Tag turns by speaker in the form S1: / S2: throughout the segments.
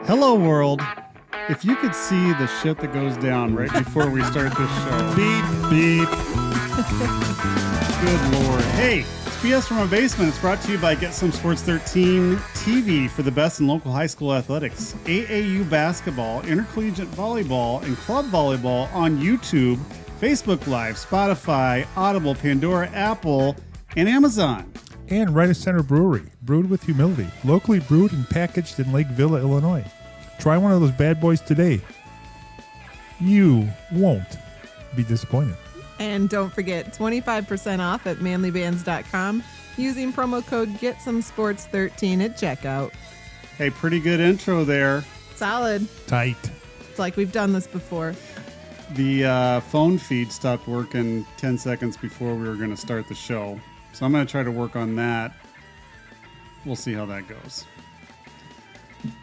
S1: Hello, world. If you could see the shit that goes down right before we start this show.
S2: Beep, beep.
S1: Good Lord. Hey, it's BS from a Basement. It's brought to you by Get Some Sports 13 TV for the best in local high school athletics. AAU basketball, intercollegiate volleyball, and club volleyball on YouTube, Facebook Live, Spotify, Audible, Pandora, Apple, and Amazon.
S2: And Right of Center Brewery, brewed with humility, locally brewed and packaged in Lake Villa, Illinois. Try one of those bad boys today. You won't be disappointed.
S3: And don't forget, 25% off at manlybands.com using promo code GetSomeSports13 at checkout.
S1: Hey, pretty good intro there.
S3: Solid.
S2: Tight.
S3: It's like we've done this before.
S1: The phone feed stopped working 10 seconds before we were going to start the show. So I'm going to try to work on that. We'll see how that goes.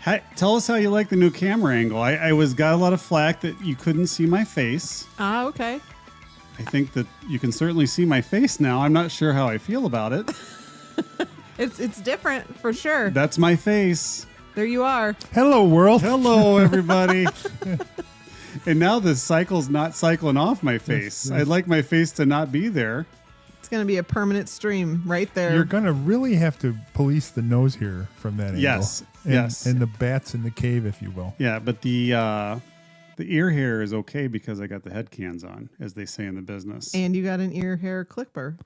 S1: Hi, tell us how you like the new camera angle. I got a lot of flack that you couldn't see my face.
S3: Ah, okay.
S1: I think that you can certainly see my face now. I'm not sure how I feel about it.
S3: It's different for sure.
S1: That's my face.
S3: There you are.
S2: Hello, world.
S1: Hello, everybody. And now the cycle's not cycling off my face.
S2: Yes.
S1: I'd like my face to not be there.
S3: It's going to be a permanent stream right there.
S2: You're going to really have to police the nose here from that angle.
S1: Yes,
S2: And,
S1: yes.
S2: And the bats in the cave, if you will.
S1: Yeah, but the ear hair is okay because I got the head cans on, as they say in the business.
S3: And you got an ear hair clipper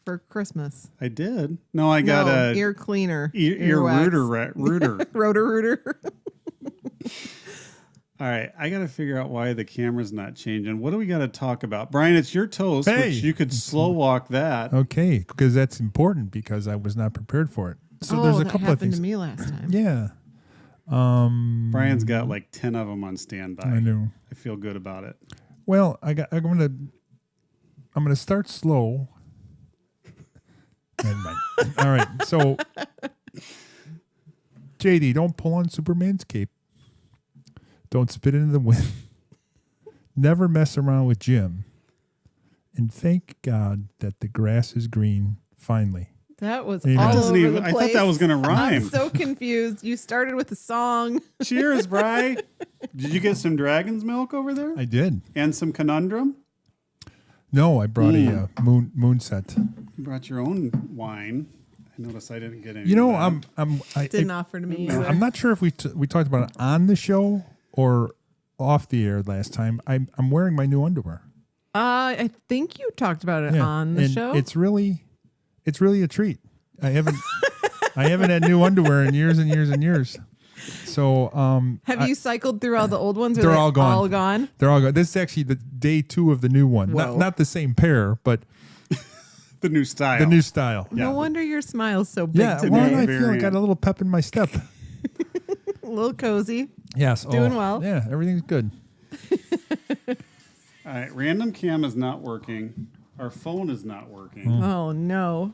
S3: for Christmas.
S1: I did. No, I got a
S3: ear cleaner.
S1: ear
S3: wax.
S1: rooter.
S3: Rotor.
S1: All right, I got to figure out why the camera's not changing. What do we got to talk about? Brian, it's your toast,
S2: Hey.
S1: which you could slow walk that.
S2: Okay, because that's important because I was not prepared for it. So there's a
S3: that
S2: couple of
S3: happened
S2: things.
S3: to me last time.
S2: Yeah.
S1: Brian's got like 10 of them on standby.
S2: I know.
S1: I feel good about it.
S2: Well, I'm gonna start slow. Never mind. All right. So JD, don't pull on Superman's cape. Don't spit into the wind. Never mess around with Jim. And thank God that the grass is green finally.
S3: That was
S2: Amen.
S3: all
S1: Doesn't
S3: over
S1: even-
S3: the
S1: I
S3: place.
S1: thought that was going to rhyme.
S3: I'm so confused. You started with a song.
S1: Cheers, Bri. Did you get some dragon's milk over there?
S2: I did.
S1: And some conundrum?
S2: No, I brought a moon set.
S1: You brought your own wine. I noticed I didn't get any.
S2: You know,
S1: of that.
S3: It didn't offer to me either.
S2: I'm not sure if we talked about it on the show or off the air last time. I'm wearing my new underwear.
S3: I think you talked about it on the
S2: and
S3: show.
S2: It's really a treat. I haven't had new underwear in years and years and years. So
S3: Have you cycled through all the old ones? Or
S2: they're
S3: they
S2: all gone.
S3: All gone?
S2: They're all gone. This is actually the day 2 of the new one.
S3: Whoa.
S2: Not the same pair, but
S1: The new style.
S2: the new style.
S3: No wonder your smile's so big
S2: Yeah,
S3: today.
S2: well, I feel I
S1: variant.
S2: got a little pep in my step.
S3: A little cozy.
S2: Yes,
S3: Doing well.
S2: Yeah, everything's good.
S1: All right, random cam is not working. Our phone is not working.
S3: Oh, no.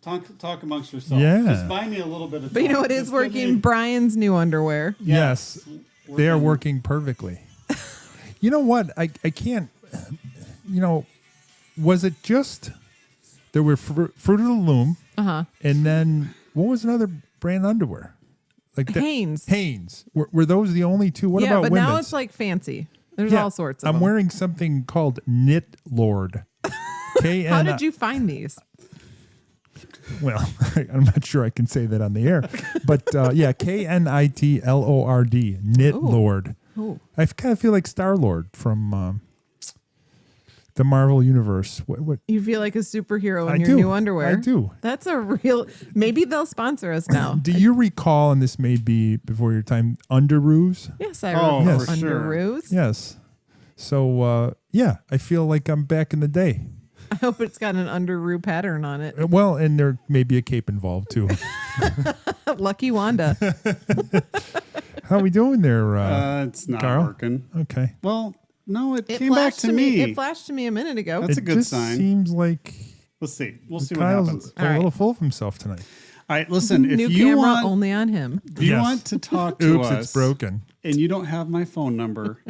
S1: Talk amongst yourselves.
S2: Yeah.
S1: Just buy me a little bit of
S3: But you know
S1: time.
S3: what is
S1: Just give
S3: working?
S1: me-
S3: Brian's new underwear.
S2: Yes, they are working perfectly. You know what? I can't. You know, was it just there were Fruit of the Loom, and then what was another brand underwear? Like that?
S3: Hanes.
S2: Hanes. Were those the only two? What
S3: yeah,
S2: about
S3: but
S2: women's?
S3: now it's like fancy. There's
S2: Yeah,
S3: all sorts of
S2: I'm
S3: them.
S2: wearing something called Knit Lord.
S3: How did you find these?
S2: Well, I'm not sure I can say that on the air, but yeah, KNITLORD, Knit
S3: Ooh.
S2: Lord.
S3: Oh,
S2: I kind of feel like Star-Lord from the Marvel Universe. What?
S3: you feel like a superhero
S2: I
S3: in your
S2: do.
S3: new underwear.
S2: I do.
S3: That's a real. Maybe they'll sponsor us now.
S2: Do you recall, and this may be before your time, Underoos?
S3: Yes, I
S1: Oh,
S3: remember
S1: for sure.
S3: Underoos.
S2: Yes. So, yeah, I feel like I'm back in the day.
S3: I hope it's got an underoo pattern on it.
S2: Well, and there may be a cape involved, too.
S3: Lucky Wanda.
S2: How we doing there,
S1: it's not
S2: Carl?
S1: working.
S2: Okay.
S1: Well, no, it
S3: It
S1: came back
S3: flashed
S1: to me.
S3: It flashed to me a minute ago.
S1: That's a
S2: It
S1: good
S2: just
S1: sign.
S2: seems like
S1: Let's see. We'll see what
S2: Kyle's
S1: happens.
S2: a
S3: All right.
S2: little full of himself tonight.
S1: All right, listen. If
S3: New
S1: you
S3: camera
S1: want,
S3: only on him.
S1: if you
S2: Yes.
S1: want to talk to
S2: Oops,
S1: us,
S2: it's broken.
S1: and you don't have my phone number,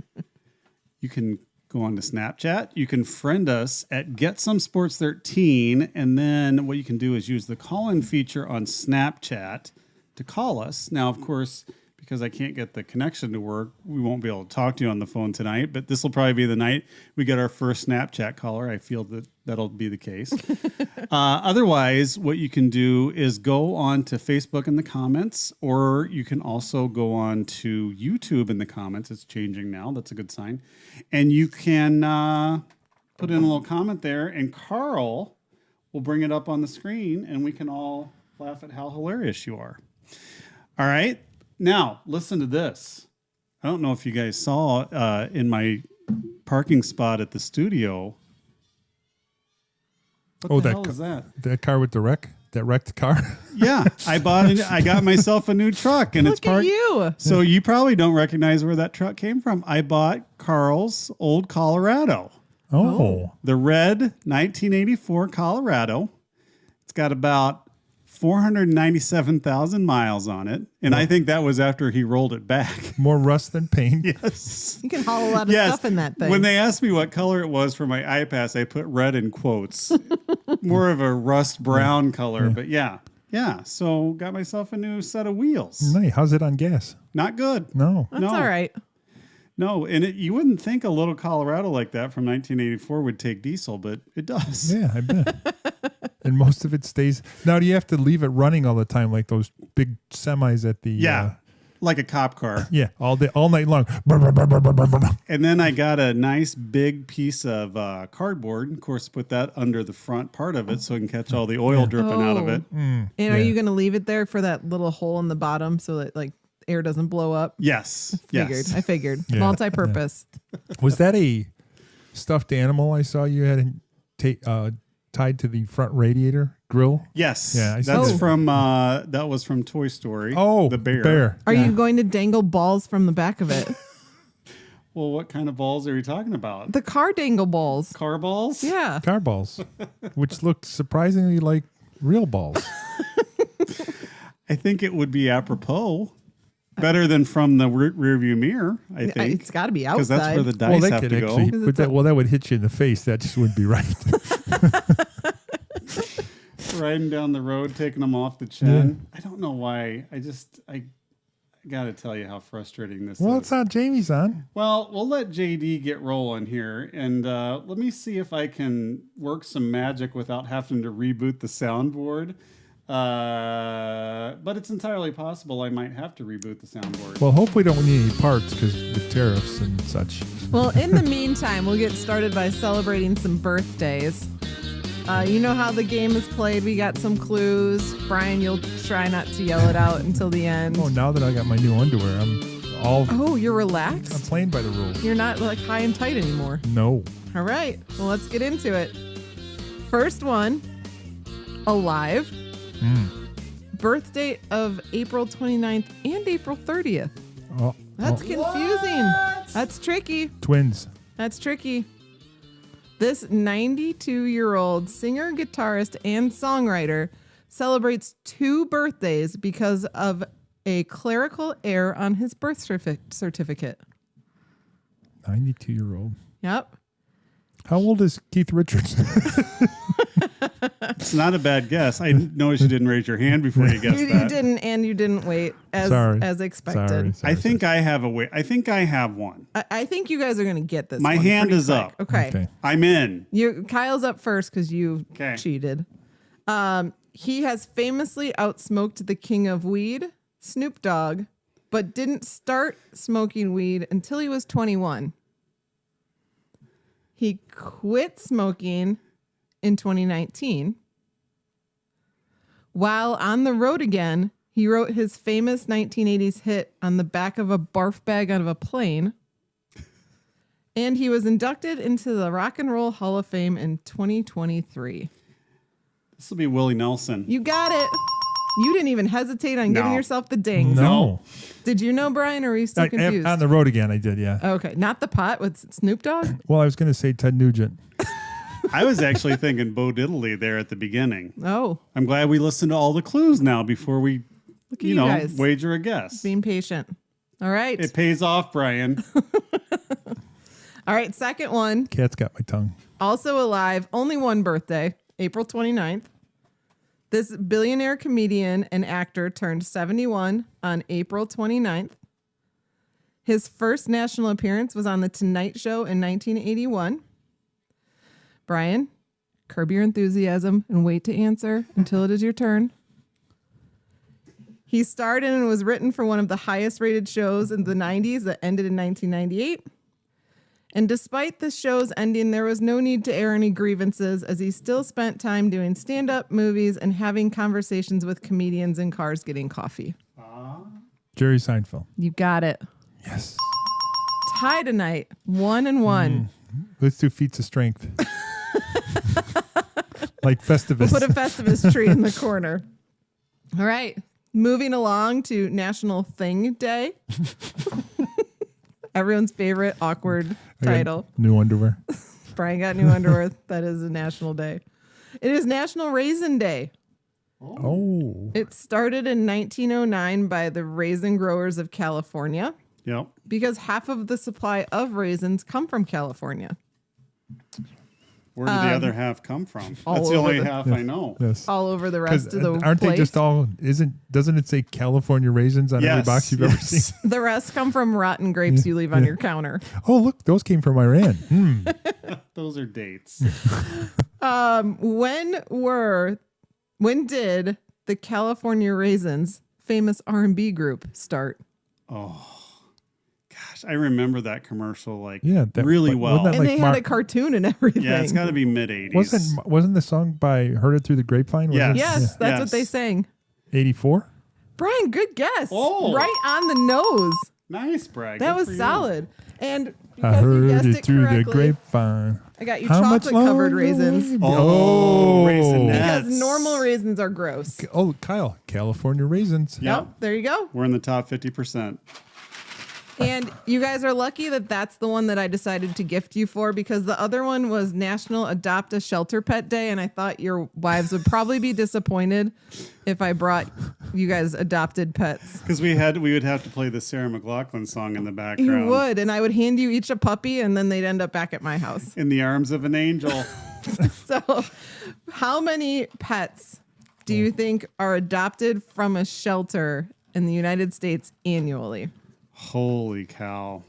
S1: you can go on to Snapchat. You can friend us at GetSomeSports13, and then what you can do is use the call-in feature on Snapchat to call us. Now, of course, because I can't get the connection to work, we won't be able to talk to you on the phone tonight. But this will probably be the night we get our first Snapchat caller. I feel that that'll be the case. Otherwise, what you can do is go on to Facebook in the comments, or you can also go on to YouTube in the comments. It's changing now. That's a good sign. And you can put in a little comment there, and Carl will bring it up on the screen, and we can all laugh at how hilarious you are. All right. Now, listen to this. I don't know if you guys saw in my parking spot at the studio. What the hell is that?
S2: That car with the wreck? That wrecked car?
S1: Yeah. I got myself a new truck, and it's parked.
S3: Look at you.
S1: So you probably don't recognize where that truck came from. I bought Carl's old Colorado.
S2: Oh.
S1: The red 1984 Colorado. It's got about 497,000 miles on it. And I think that was after he rolled it back.
S2: More rust than paint.
S1: Yes.
S3: You can haul a lot of stuff in that thing.
S1: When they asked me what color it was for my iPass, I put red in quotes. More of a rust brown color. But yeah. So got myself a new set of wheels.
S2: Nice. How's it on gas?
S1: Not good.
S2: No.
S3: That's all right.
S1: No, and you wouldn't think a little Colorado like that from 1984 would take diesel, but it does.
S2: Yeah, I bet. And most of it stays. Now, do you have to leave it running all the time, like those big semis at the?
S1: Like a cop car.
S2: Yeah, all day, all night long.
S1: And then I got a nice big piece of cardboard. Of course, put that under the front part of it so it can catch all the oil dripping out of it.
S3: And are you going to leave it there for that little hole in the bottom so that like air doesn't blow up?
S1: Yes.
S3: I figured.
S2: Yeah.
S3: Multi-purpose.
S2: Was that a stuffed animal I saw you had tied to the front radiator grill?
S1: Yes.
S2: Yeah, I
S1: that's
S2: saw
S1: from that was from Toy Story.
S2: Oh,
S1: the bear.
S3: Are you going to dangle balls from the back of it?
S1: Well, what kind of balls are you talking about?
S3: The car dangle balls.
S1: Car balls?
S3: Yeah.
S2: Car balls, which looked surprisingly like real balls.
S1: I think it would be apropos. Better than from the rear view mirror, I think.
S3: It's got to be outside.
S1: Because that's where the dice have to go.
S2: But that would hit you in the face. That just wouldn't be right.
S1: Riding down the road, taking them off the chin. I don't know why. I got to tell you how frustrating this is.
S2: Well, it's not Jamie's on.
S1: Well, we'll let JD get rolling here. And let me see if I can work some magic without having to reboot the soundboard. But it's entirely possible I might have to reboot the soundboard.
S2: Well, hopefully don't need any parts because the tariffs and such.
S3: Well, in the meantime, we'll get started by celebrating some birthdays. You know how the game is played. We got some clues. Brian, you'll try not to yell it out until the end.
S2: Oh, now that I got my new underwear, I'm all...
S3: Oh, you're relaxed?
S2: I'm playing by the rules.
S3: You're not like high and tight anymore.
S2: No.
S3: All right. Well, let's get into it. First one, alive. Birth date of April 29th and April 30th.
S2: Oh,
S3: That's confusing. That's tricky.
S2: Twins.
S3: That's tricky. This 92-year-old singer, guitarist, and songwriter celebrates 2 birthdays because of a clerical error on his birth certificate.
S2: 92-year-old.
S3: Yep.
S2: How old is Keith Richards?
S1: It's not a bad guess. I noticed you didn't raise your hand before you guessed that.
S3: You didn't, and you didn't wait as expected.
S2: Sorry,
S1: I think I have a way. I think I have one.
S3: I think you guys are going to get this.
S1: My
S3: one
S1: hand
S3: pretty
S1: is
S3: quick.
S1: up.
S3: Okay.
S1: I'm in.
S3: Kyle's up first because you
S1: Okay.
S3: cheated. He has famously outsmoked the king of weed, Snoop Dogg, but didn't start smoking weed until he was 21. He quit smoking in 2019. While on the road again, he wrote his famous 1980s hit on the back of a barf bag out of a plane. And he was inducted into the Rock and Roll Hall of Fame in 2023.
S1: This will be Willie Nelson.
S3: You got it. You didn't even hesitate on giving yourself the ding.
S2: No.
S3: Did you know, Brian, or are you still confused?
S2: On the road again, I did, yeah.
S3: Okay, not the pot with Snoop Dogg?
S2: Well, I was going to say Ted Nugent.
S1: I was actually thinking Bo Diddley there at the beginning.
S3: Oh.
S1: I'm glad we listened to all the clues now before we,
S3: Look at you guys.
S1: wager a guess.
S3: Being patient. All right.
S1: It pays off, Brian.
S3: All right, second one.
S2: Cat's got my tongue.
S3: Also alive, only one birthday, April 29th. This billionaire comedian and actor turned 71 on April 29th. His first national appearance was on The Tonight Show in 1981. Brian, curb your enthusiasm and wait to answer until it is your turn. He starred in and was written for one of the highest rated shows in the 90s that ended in 1998. And despite the show's ending, there was no need to air any grievances as he still spent time doing stand-up, movies, and having conversations with comedians in cars getting coffee.
S2: Jerry Seinfeld.
S3: You got it.
S2: Yes.
S3: Tie tonight, 1-1.
S2: Let's do feats of strength. Like Festivus.
S3: We'll put a Festivus tree in the corner. All right. Moving along to National Thing Day. Everyone's favorite awkward title.
S2: New underwear.
S3: Brian got new underwear. That is a national day. It is National Raisin Day.
S2: Oh.
S3: It started in 1909 by the raisin growers of California.
S1: Yep.
S3: Because half of the supply of raisins come from California.
S1: Where did the other half come from?
S3: all
S1: That's the
S3: over
S1: only
S3: the-
S1: half I know.
S2: Yes.
S3: All over the rest of the
S2: aren't
S3: plate.
S2: they just all? Doesn't it say California raisins on every box you've ever seen?
S3: The rest come from rotten grapes you leave on your counter.
S2: Oh, look, those came from Iran.
S1: Those are dates.
S3: When did the California Raisins, famous R&B group, start?
S1: Gosh, I remember that commercial
S2: Yeah,
S1: really
S2: but
S1: well.
S2: wasn't that
S3: And
S2: like
S3: they had a cartoon and everything.
S1: Yeah, it's got to be mid 80s.
S2: Wasn't the song by Heard It Through the Grapevine?
S1: Yes.
S3: Yes, that's
S1: Yes.
S3: what they sang.
S2: 84?
S3: Brian, good guess.
S1: Oh.
S3: Right on the nose.
S1: Nice, Brad.
S3: That
S1: Good
S3: was
S1: for you.
S3: solid. And
S2: I
S3: because you
S2: heard
S3: guessed
S2: it
S3: it
S2: through the
S3: correctly,
S2: grapevine.
S3: I got you
S2: How much
S3: chocolate-covered
S2: longer
S3: raisins.
S2: will you-
S1: Oh,
S3: Because
S1: Raisinets.
S3: normal raisins are gross.
S2: Oh, Kyle, California raisins.
S1: Yep.
S3: Yep, there you go.
S1: We're in the top 50%.
S3: And you guys are lucky that that's the one that I decided to gift you for, because the other one was National Adopt a Shelter Pet Day, and I thought your wives would probably be disappointed if I brought you guys adopted pets.
S1: Because we would have to play the Sarah McLachlan song in the background.
S3: You would, and I would hand you each a puppy, and then they'd end up back at my house.
S1: In the arms of an angel.
S3: So, how many pets do you think are adopted from a shelter in the United States annually?
S1: Holy cow.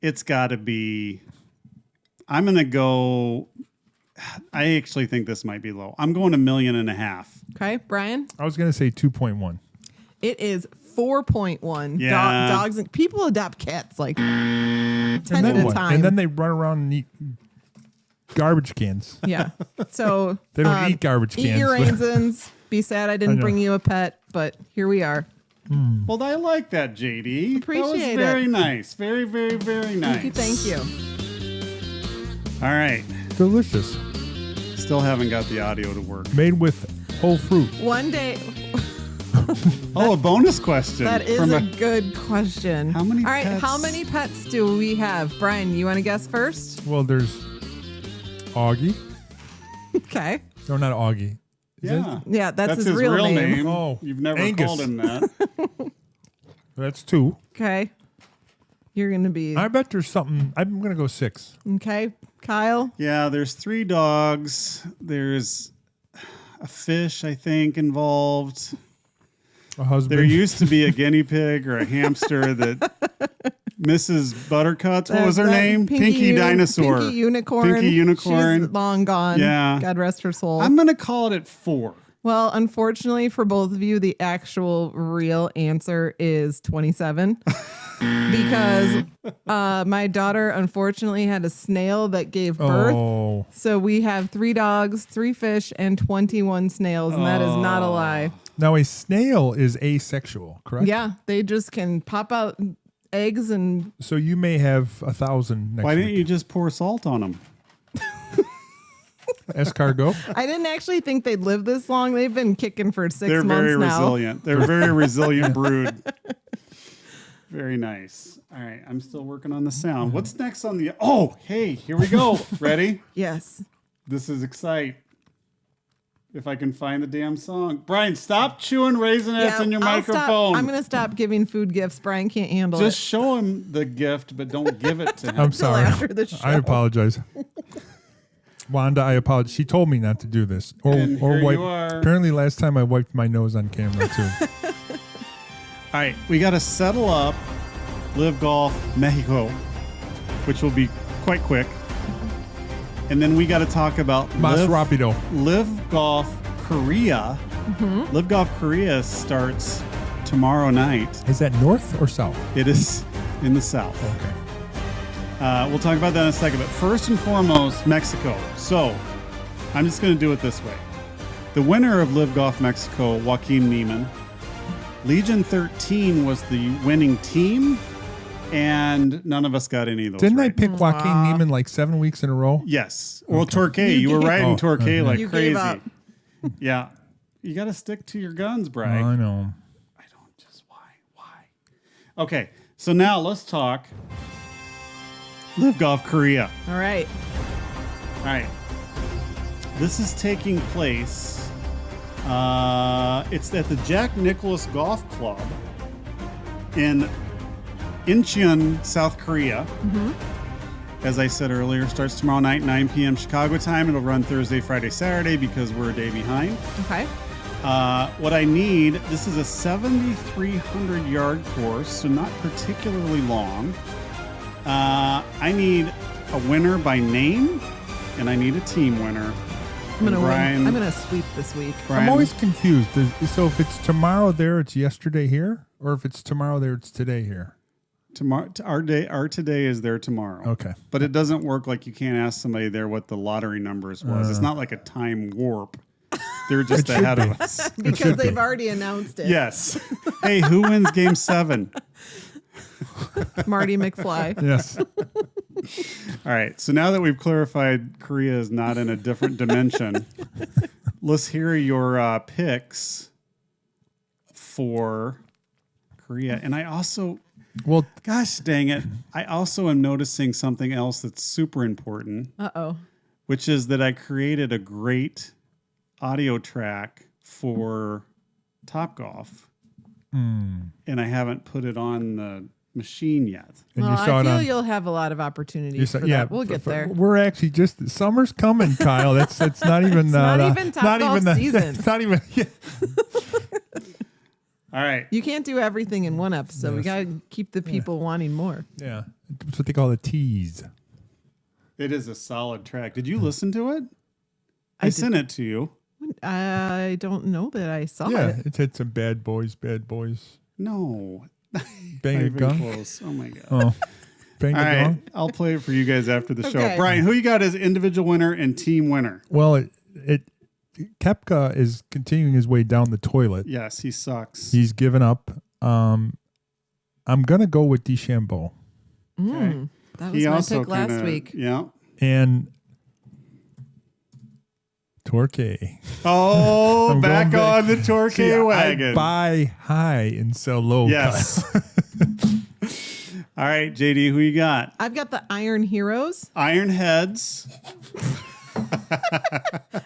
S1: It's got to be. I'm going to go. I actually think this might be low. I'm going 1.5 million.
S3: Okay, Brian?
S2: I was going to say 2.1.
S3: It is 4.1.
S1: Yeah.
S3: Dogs and people adopt cats like 10
S2: And
S3: at
S2: then
S3: a
S2: what?
S3: time.
S2: And then they run around and eat garbage cans.
S3: Yeah. So
S2: They don't eat garbage
S3: Eat your
S2: cans.
S3: raisins. Be sad I didn't
S2: know.
S3: bring you a pet, but here we are.
S1: Well, I like that, JD.
S3: Appreciate
S1: that was very
S3: it.
S1: nice. Very, very, very nice.
S3: Thank you.
S1: All right.
S2: Delicious.
S1: Still haven't got the audio to work.
S2: Made with whole fruit.
S3: One day,
S1: Oh, a bonus question.
S3: that is
S1: from
S3: a good question.
S1: How many
S3: All right,
S1: pets?
S3: how many pets do we have? Brian, you want to guess first?
S2: Well, there's Augie.
S3: Okay.
S2: No, not Augie. Is
S1: Yeah.
S2: that-
S3: Yeah, that's his real name.
S2: Oh,
S1: You've never
S2: Angus.
S1: called him that.
S2: That's 2.
S3: Okay. You're going to be.
S2: I bet there's something. I'm going to go 6.
S3: Okay. Kyle?
S1: Yeah, there's 3 dogs. There's a fish, I think, involved.
S2: A husband.
S1: There used to be a guinea pig or a hamster that Mrs. Buttercuts. What was her
S3: That
S1: name? Pinky Dinosaur.
S3: Pinky Unicorn.
S1: Pinky Unicorn.
S3: She's long gone.
S1: Yeah.
S3: God rest her soul.
S1: I'm going to call it at 4.
S3: Well, unfortunately for both of you, the actual real answer is 27. Because my daughter unfortunately had a snail that gave birth.
S2: Oh.
S3: So we have 3 dogs, 3 fish, and 21 snails. And that is not a lie.
S2: Now, a snail is asexual, correct?
S3: Yeah, they just can pop out eggs and
S2: So you may have 1,000 next
S1: Why
S2: week.
S1: didn't you just pour salt on them?
S2: Escargot?
S3: I didn't actually think they'd live this long. They've been kicking for 6
S1: They're
S3: months
S1: very
S3: now.
S1: resilient. They're very resilient brood. Very nice. All right, I'm still working on the sound. What's next on the... Oh, hey, here we go. Ready?
S3: Yes.
S1: This is Excite. If I can find the damn song. Brian, stop chewing Raisinets in your microphone.
S3: I'm going to stop giving food gifts. Brian can't handle
S1: Just
S3: it.
S1: show him the gift, but don't give it to him.
S2: I'm
S3: Till
S2: sorry.
S3: after the show.
S2: I apologize. Wanda, I apologize. She told me not to do this.
S1: And here
S2: wipe.
S1: you are.
S2: Apparently, last time I wiped my nose on camera too.
S1: All right, we got to settle up Live Golf Mexico, which will be quite quick. And then we got to talk about
S2: Mas rapido.
S1: Live Golf Korea.
S3: Mm-hmm.
S1: Live Golf Korea starts tomorrow night.
S2: Is that north or south?
S1: It is in the south.
S2: Okay.
S1: We'll talk about that in a second. But first and foremost, Mexico. So I'm just going to do it this way. The winner of Live Golf Mexico, Joaquin Neiman. Legion 13 was the winning team, and none of us got any of those.
S2: Didn't
S1: right.
S2: I pick Joaquin Neiman like 7 weeks in a row?
S1: Yes. Well, Torquay. You were
S3: gave-
S1: riding Torquay like
S3: You
S1: crazy.
S3: gave up.
S1: Yeah. You got to stick to your guns,
S2: Oh,
S1: Brian.
S2: I know.
S1: I don't just why? Okay, so now let's talk Live Golf Korea.
S3: All right.
S1: All right, this is taking place. It's at the Jack Nicklaus Golf Club in Incheon, South Korea. As I said earlier, starts tomorrow night, 9 p.m. Chicago time. It'll run Thursday, Friday, Saturday because we're a day behind.
S3: Okay.
S1: What I need, this is a 7,300 yard course, so not particularly long. I need a winner by name, and I need a team winner.
S3: I'm gonna
S1: Brian,
S3: win. I'm gonna sweep this week.
S1: Brian,
S2: I'm always confused. So if it's tomorrow there, it's yesterday here, or if it's tomorrow there, it's today here.
S1: tomorrow. Our today is there tomorrow.
S2: Okay.
S1: But it doesn't work like you can't ask somebody there what the lottery numbers was. It's not like a time warp. They're just
S2: It should
S1: ahead
S2: be.
S1: of us.
S3: Because
S2: should be.
S3: they've already announced it.
S1: Yes. Hey, who wins Game 7?
S3: Marty McFly.
S2: Yes.
S1: All right. So now that we've clarified Korea is not in a different dimension, let's hear your picks for Korea. And I also,
S2: Well,
S1: gosh dang it, I also am noticing something else that's super important,
S3: Uh-oh.
S1: which is that I created a great audio track for Topgolf, and I haven't put it on the machine yet.
S2: and
S3: Well,
S2: you saw
S3: I
S2: it
S3: feel
S2: on.
S3: you'll have a lot of opportunities for
S2: yeah,
S3: that. We'll get there.
S2: We're actually just summer's coming, Kyle. It's not even.
S3: It's not even Topgolf season.
S2: It's not even. Yeah.
S1: All right.
S3: You can't do everything in one episode. We
S2: Yes.
S3: got to keep the people wanting more.
S2: Yeah, it's what they call a tease.
S1: It is a solid track. Did you listen to it? I
S3: did.
S1: sent it to you.
S3: I don't know that I saw
S2: Yeah,
S3: it.
S2: it's had some bad boys.
S1: No.
S2: Bang
S1: Not
S2: a
S1: even
S2: gun.
S1: close. Oh my god.
S2: Oh, bang
S1: All
S2: a
S1: right.
S2: gong.
S1: I'll play it for you guys after the show.
S3: Okay.
S1: Brian, who you got as individual winner and team winner?
S2: Well, Kepka is continuing his way down the toilet.
S1: Yes, he sucks.
S2: He's given up. I'm gonna go with DeChambeau.
S3: That was my pick last week.
S1: Yeah.
S2: And Torquay.
S1: Oh,
S2: I'm
S1: back
S2: going
S1: on the Torquay wagon.
S2: I buy high and sell low.
S1: Yes. All right, JD, who you got?
S3: I've got the Iron Heroes.
S1: Ironheads.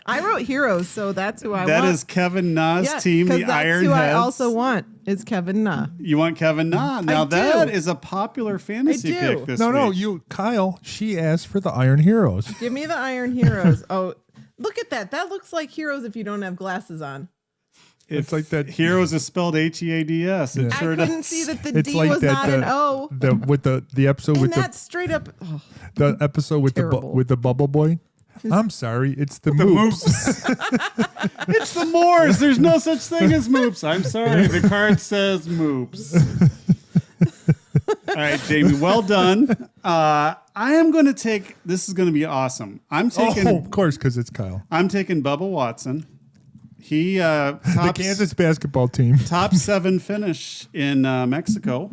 S3: I wrote Heroes, so that's who I
S1: That
S3: want.
S1: is Kevin Na's
S3: Yeah,
S1: team,
S3: 'cause
S1: the
S3: that's
S1: Ironheads.
S3: who I also want is Kevin Na.
S1: You want Kevin Na. Now
S3: do.
S1: that is a popular fantasy
S3: I do.
S1: pick this
S2: No,
S1: week.
S2: Kyle. She asked for the Iron Heroes.
S3: Give me the Iron Heroes. Oh, look at that. That looks like Heroes if you don't have glasses on.
S2: It's like that.
S1: Heroes is spelled Heads. It
S3: I
S1: sure
S3: couldn't
S1: does.
S3: see that the
S2: It's
S3: D
S2: like
S3: was
S2: that.
S3: not an O.
S2: With the episode
S3: And
S2: with
S3: that's straight up. Oh,
S2: the episode with
S3: Terrible.
S2: with the bubble boy. I'm sorry, it's the
S1: The
S2: moops.
S1: moops. It's the Moors. There's no such thing as moops. I'm sorry. The card says moops. All right, Jamie, well done. I am going to take, this is going to be awesome. I'm taking
S2: Oh, of course, because it's Kyle.
S1: I'm taking Bubba Watson. He
S2: The
S1: tops,
S2: Kansas basketball team.
S1: top 7 finish in Mexico.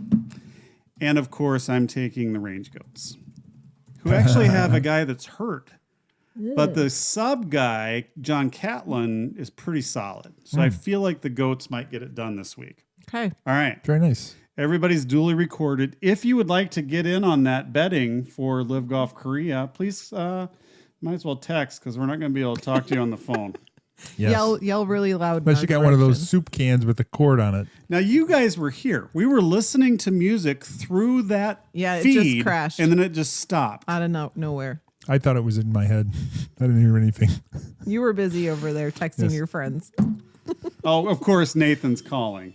S1: And of course, I'm taking the Range Goats, who actually have a guy that's hurt. But the sub guy, John Catlin, is pretty solid. So I feel like the Goats might get it done this week.
S3: okay.
S1: All right.
S2: Very nice.
S1: Everybody's duly recorded. If you would like to get in on that betting for Live Golf Korea, please might as well text because we're not going to be able to talk to you on the phone.
S2: Yes.
S3: Yell really loud.
S2: Unless you got one of those soup cans with a cord on it.
S1: Now, you guys were here. We were listening to music through that
S3: Yeah, it just
S1: feed,
S3: crashed.
S1: and then it just stopped.
S3: out of nowhere.
S2: I thought it was in my head. I didn't hear anything.
S3: You were busy over there texting
S2: Yes.
S3: your friends.
S1: Oh, of course, Nathan's calling.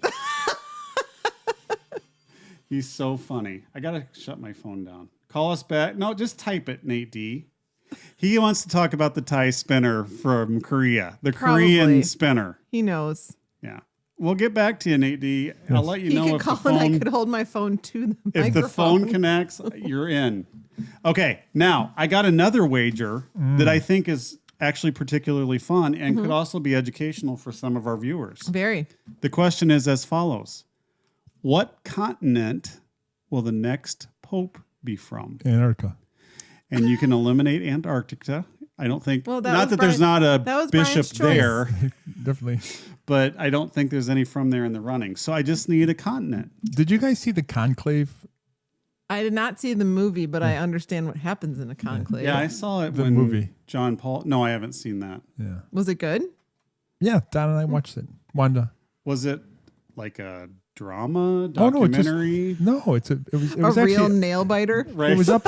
S1: He's so funny. I got to shut my phone down. Call us back. No, just type it, Nate D. He wants to talk about the Thai spinner from Korea. The
S3: Probably.
S1: Korean spinner.
S3: He knows.
S1: Yeah. We'll get back to you, Nate D. I'll let you
S3: He
S1: know
S3: could
S1: if the
S3: call and I
S1: phone
S3: could hold my phone to the
S1: if
S3: microphone.
S1: the phone connects, you're in. Okay, now I got another wager that I think is actually particularly fun and could also be educational for some of our viewers.
S3: Very.
S1: The question is as follows. What continent will the next pope be from?
S2: Antarctica.
S1: And you can eliminate Antarctica. I don't think,
S3: Well, that
S1: not
S3: was
S1: that there's not a
S3: that was
S1: bishop
S3: Brian's choice.
S1: there,
S2: Definitely.
S1: but I don't think there's any from there in the running. So I just need a continent.
S2: Did you guys see the conclave?
S3: I did not see the movie, but I understand what happens in a conclave.
S1: Yeah, I saw it
S2: The
S1: when
S2: movie.
S1: John Paul. No, I haven't seen that.
S2: Yeah.
S3: Was it good?
S2: Yeah, Don and I watched it. Wanda.
S1: Was it like a drama
S2: Oh no,
S1: documentary?
S2: it was it was
S3: A real
S2: actually
S3: nail biter?
S1: Right.
S2: it was up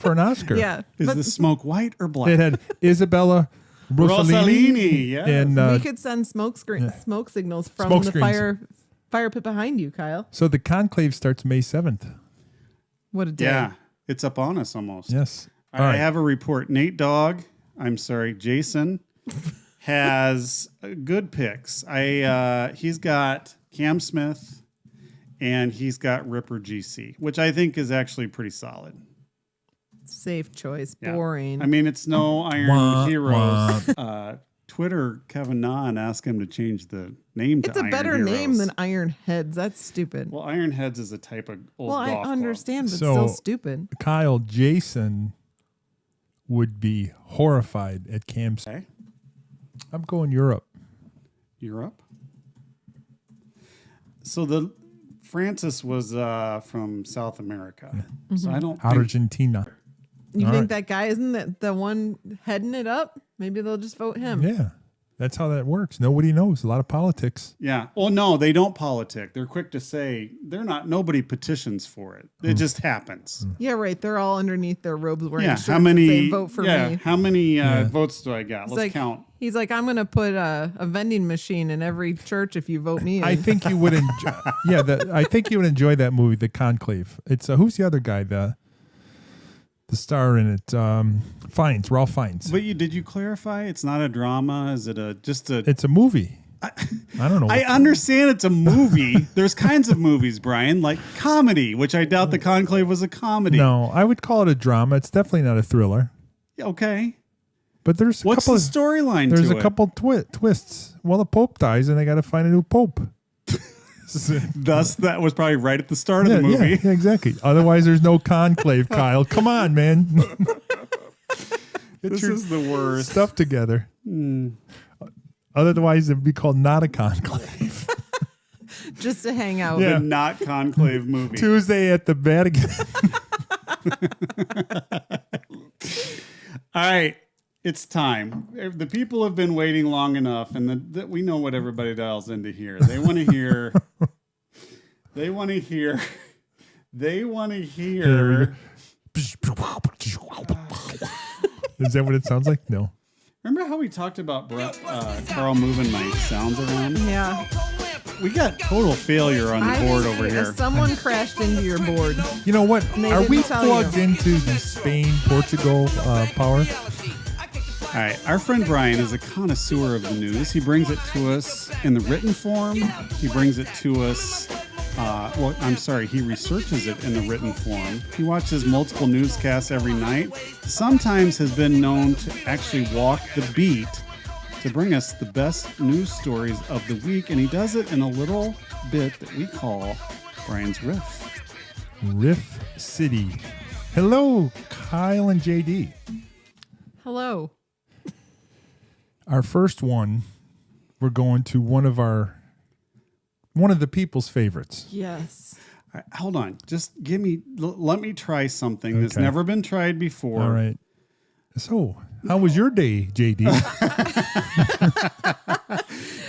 S2: for an Oscar.
S3: Yeah.
S1: Is
S3: but
S1: the smoke white or black?
S2: It had Isabella
S1: Rossellini, yes.
S2: and
S3: we could send smoke signals from
S2: Smoke
S3: the
S2: screens.
S3: fire pit behind you, Kyle.
S2: so the conclave starts May 7th.
S3: What a day.
S1: Yeah, it's up on us almost.
S2: Yes.
S1: I have a report. Jason has good picks. He's got Cam Smith and he's got Ripper GC, which I think is actually pretty solid.
S3: Safe choice.
S1: Yeah.
S3: Boring.
S1: I mean, it's no Iron
S2: Wah,
S1: Heroes. Twitter Kevin Nahn asked him to change the name to
S3: it's a
S1: Iron
S3: better
S1: Heroes.
S3: name than Iron Heads. That's stupid.
S1: Well, Iron Heads is a type of old
S3: Well, I
S1: golf club.
S3: understand, but
S2: So-
S3: still stupid.
S2: Kyle, Jason would be horrified at Cam's.
S1: Okay.
S2: I'm going Europe.
S1: Europe. So Francis was from South America. So I don't think,
S2: Argentina.
S3: You
S2: All
S3: think
S2: right.
S3: that guy isn't the one heading it up? Maybe they'll just vote him.
S2: Yeah. That's how that works. Nobody knows. A lot of politics.
S1: yeah. Well, no, they don't politic. They're quick to say nobody petitions for it. It just happens.
S3: Yeah, right. They're all underneath their robes wearing
S1: Yeah.
S3: shirts
S1: How
S3: that
S1: many?
S3: say vote for me.
S1: How many votes do I got? Let's count.
S3: He's like, I'm going to put a vending machine in every church if you vote me in.
S2: I think you would enjoy. I think you would enjoy that movie, The Conclave. It's who's the other guy? The star in it, Ralph Fiennes.
S1: But did you clarify? It's not a drama. Is it just a?
S2: It's a movie. I don't know.
S1: I understand it's a movie. There's kinds of movies, Brian, like comedy, which I doubt The Conclave was a comedy.
S2: No, I would call it a drama. It's definitely not a thriller.
S1: Okay.
S2: But there's
S1: What's the storyline to it?
S2: There's a couple twists. Well, the Pope dies, and they got to find a new Pope.
S1: Thus, that was probably right at the start of the movie.
S2: Yeah, exactly. Otherwise, there's no conclave, Kyle. Come on, man. Get
S1: This
S2: your
S1: is the worst.
S2: stuff together. Otherwise, it'd be called not a conclave.
S3: just to hang out.
S2: Yeah.
S1: The not conclave movie.
S2: Tuesday at the Vatican.
S1: All right. It's time. The people have been waiting long enough, and we know what everybody dials into here. They want to hear. They want to hear. They want to hear.
S2: Is that what it sounds like? No.
S1: Remember how we talked about Carl moving my sounds around?
S3: Yeah.
S1: We got total failure on the board over here.
S3: Someone crashed into your board.
S2: You know what?
S3: They
S2: Are we
S3: didn't tell
S2: plugged
S3: you.
S2: into the Spain-Portugal power?
S1: All right. Our friend Brian is a connoisseur of the news. He brings it to us in the written form. He brings it to us. He researches it in the written form. He watches multiple newscasts every night. Sometimes has been known to actually walk the beat to bring us the best news stories of the week. And he does it in a little bit that we call Brian's Riff.
S2: Riff City. Hello, Kyle and JD.
S3: Hello.
S2: Our first one, we're going to one of the people's favorites.
S3: Yes.
S1: All right, hold on. Just let me try something that's
S2: Okay.
S1: never been tried before.
S2: All right. So, how was your day, JD?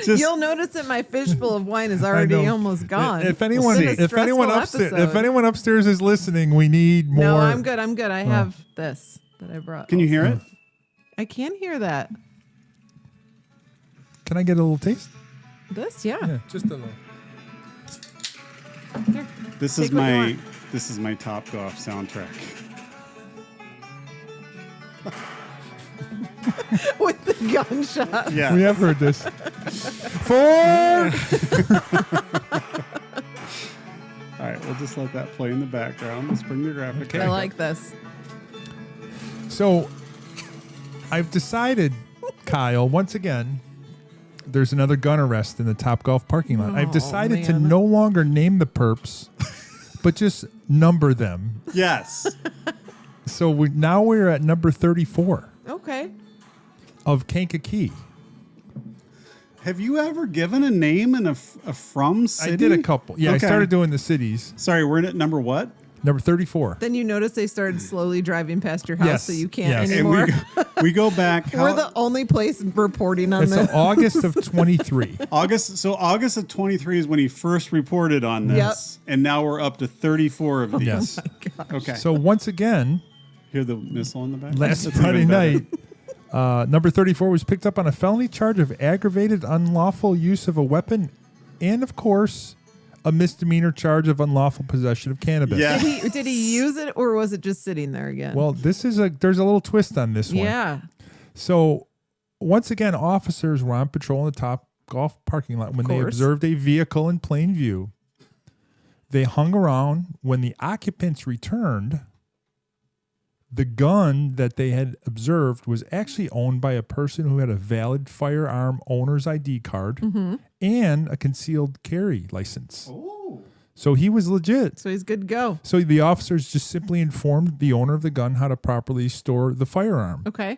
S3: You'll notice that my fishbowl of wine is already
S2: know.
S3: almost gone.
S2: If anyone,
S3: It's been a
S2: if anyone
S3: stressful
S2: upstairs,
S3: episode.
S2: if anyone upstairs is listening, we need more.
S3: No, I'm good. I have this. that I brought.
S1: Can you hear it?
S3: I can hear that.
S2: Can I get a little taste?
S3: This, yeah.
S2: Yeah, just a little.
S3: Here.
S1: This
S3: Take
S1: is
S3: what you
S1: my
S3: want.
S1: this is my Top Golf soundtrack.
S3: With the gunshot.
S1: Yeah.
S2: We have heard this. 4.
S1: All right, we'll just let that play in the background. Let's bring the graphic.
S2: Okay.
S3: I
S1: back
S3: like
S1: up.
S3: this.
S2: So I've decided, Kyle, once again, there's another gun arrest in the Top Golf parking lot. I've
S3: Oh,
S2: decided to
S3: man.
S2: no longer name the perps, but just number them.
S1: Yes.
S2: So we're at number 34
S3: Okay.
S2: of Kankakee.
S1: Have you ever given a name and a from city?
S2: I did a couple. Yeah,
S1: Okay.
S2: I started doing the cities.
S1: Sorry, we're in at number what?
S2: Number 34.
S3: Then you notice they started slowly driving past your house,
S2: Yes,
S3: so you can't
S2: yes.
S1: And
S3: anymore.
S1: we go back.
S3: We're the only place reporting on
S2: It's
S3: this.
S2: August of 23.
S1: August. So August of 23 is when he first reported on this, and now we're up to 34 of these.
S2: Yes.
S1: Okay.
S2: So once again,
S1: Hear the missile in the back.
S2: last
S1: That's
S2: Friday
S1: even better.
S2: night, number 34 was picked up on a felony charge of aggravated unlawful use of a weapon and, of course, a misdemeanor charge of unlawful possession of cannabis.
S1: Yeah.
S3: Did he use it, or was it just sitting there again?
S2: Well, there's a little twist on this one.
S3: yeah.
S2: So once again, officers were on patrol in the Top Golf parking lot when they
S3: course.
S2: observed a vehicle in plain view. They hung around. When the occupants returned, the gun that they had observed was actually owned by a person who had a valid firearm owner's ID card and a concealed carry license.
S1: Oh.
S2: So he was legit.
S3: So he's good to go.
S2: So the officers just simply informed the owner of the gun how to properly store the firearm.
S3: Okay.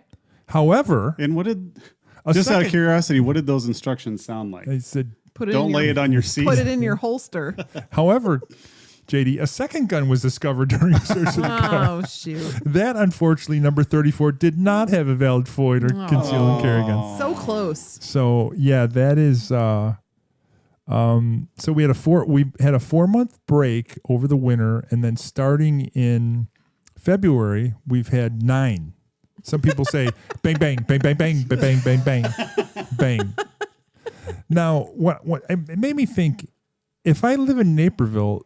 S2: However,
S1: And what did?
S2: a
S1: Just out of
S2: second-
S1: curiosity, what did those instructions sound like?
S2: they said,
S3: Put it
S1: Don't
S3: in
S1: lay
S3: your,
S1: it on your seat.
S3: Put it in your holster.
S2: however, JD, a second gun was discovered during a search of the car.
S3: Oh shoot.
S2: That, unfortunately, number 34 did not have a valid FOID or conceal and carry gun.
S3: So close.
S2: So yeah, that is. So we had a 4-month break over the winter, and then starting in February, we've had 9. Some people say bang bang bang bang bang bang bang bang bang bang. Now, what it made me think: if I live in Naperville,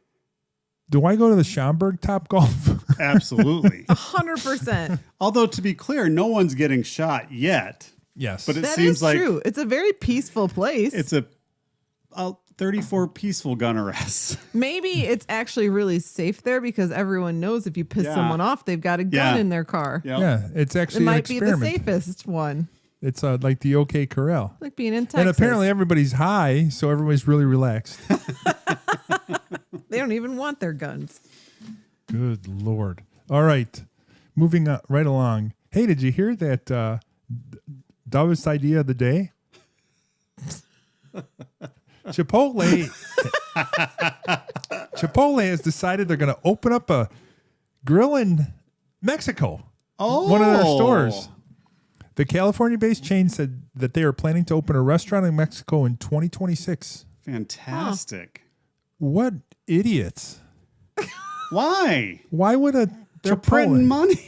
S2: do I go to the Schaumburg Top Golf?
S1: Absolutely.
S3: 100%.
S1: Although to be clear, no one's getting shot yet.
S2: Yes,
S1: But it
S3: That
S1: seems
S3: is
S1: like
S3: true. It's a very peaceful place.
S1: it's a 34 peaceful gun arrests.
S3: Maybe it's actually really safe there because everyone knows if you piss
S1: Yeah.
S3: someone off, they've got a gun
S1: Yeah.
S3: in their car.
S1: Yep.
S2: yeah, it's
S3: It
S2: actually an
S3: might be the
S2: experiment.
S3: safest one.
S2: It's like the OK Corral.
S3: Like being in Texas.
S2: And apparently everybody's high, so everybody's really relaxed.
S3: They don't even want their guns.
S2: Good Lord. All right. Moving right along. Hey, did you hear that dumbest idea of the day? Chipotle has decided they're going to open up a grill in Mexico.
S1: Oh,
S2: One of their stores. The California-based chain said that they are planning to open a restaurant in Mexico in 2026.
S1: Fantastic.
S2: What idiots.
S1: Why?
S2: Why would a
S1: They're
S2: Chipotle?
S1: printing money.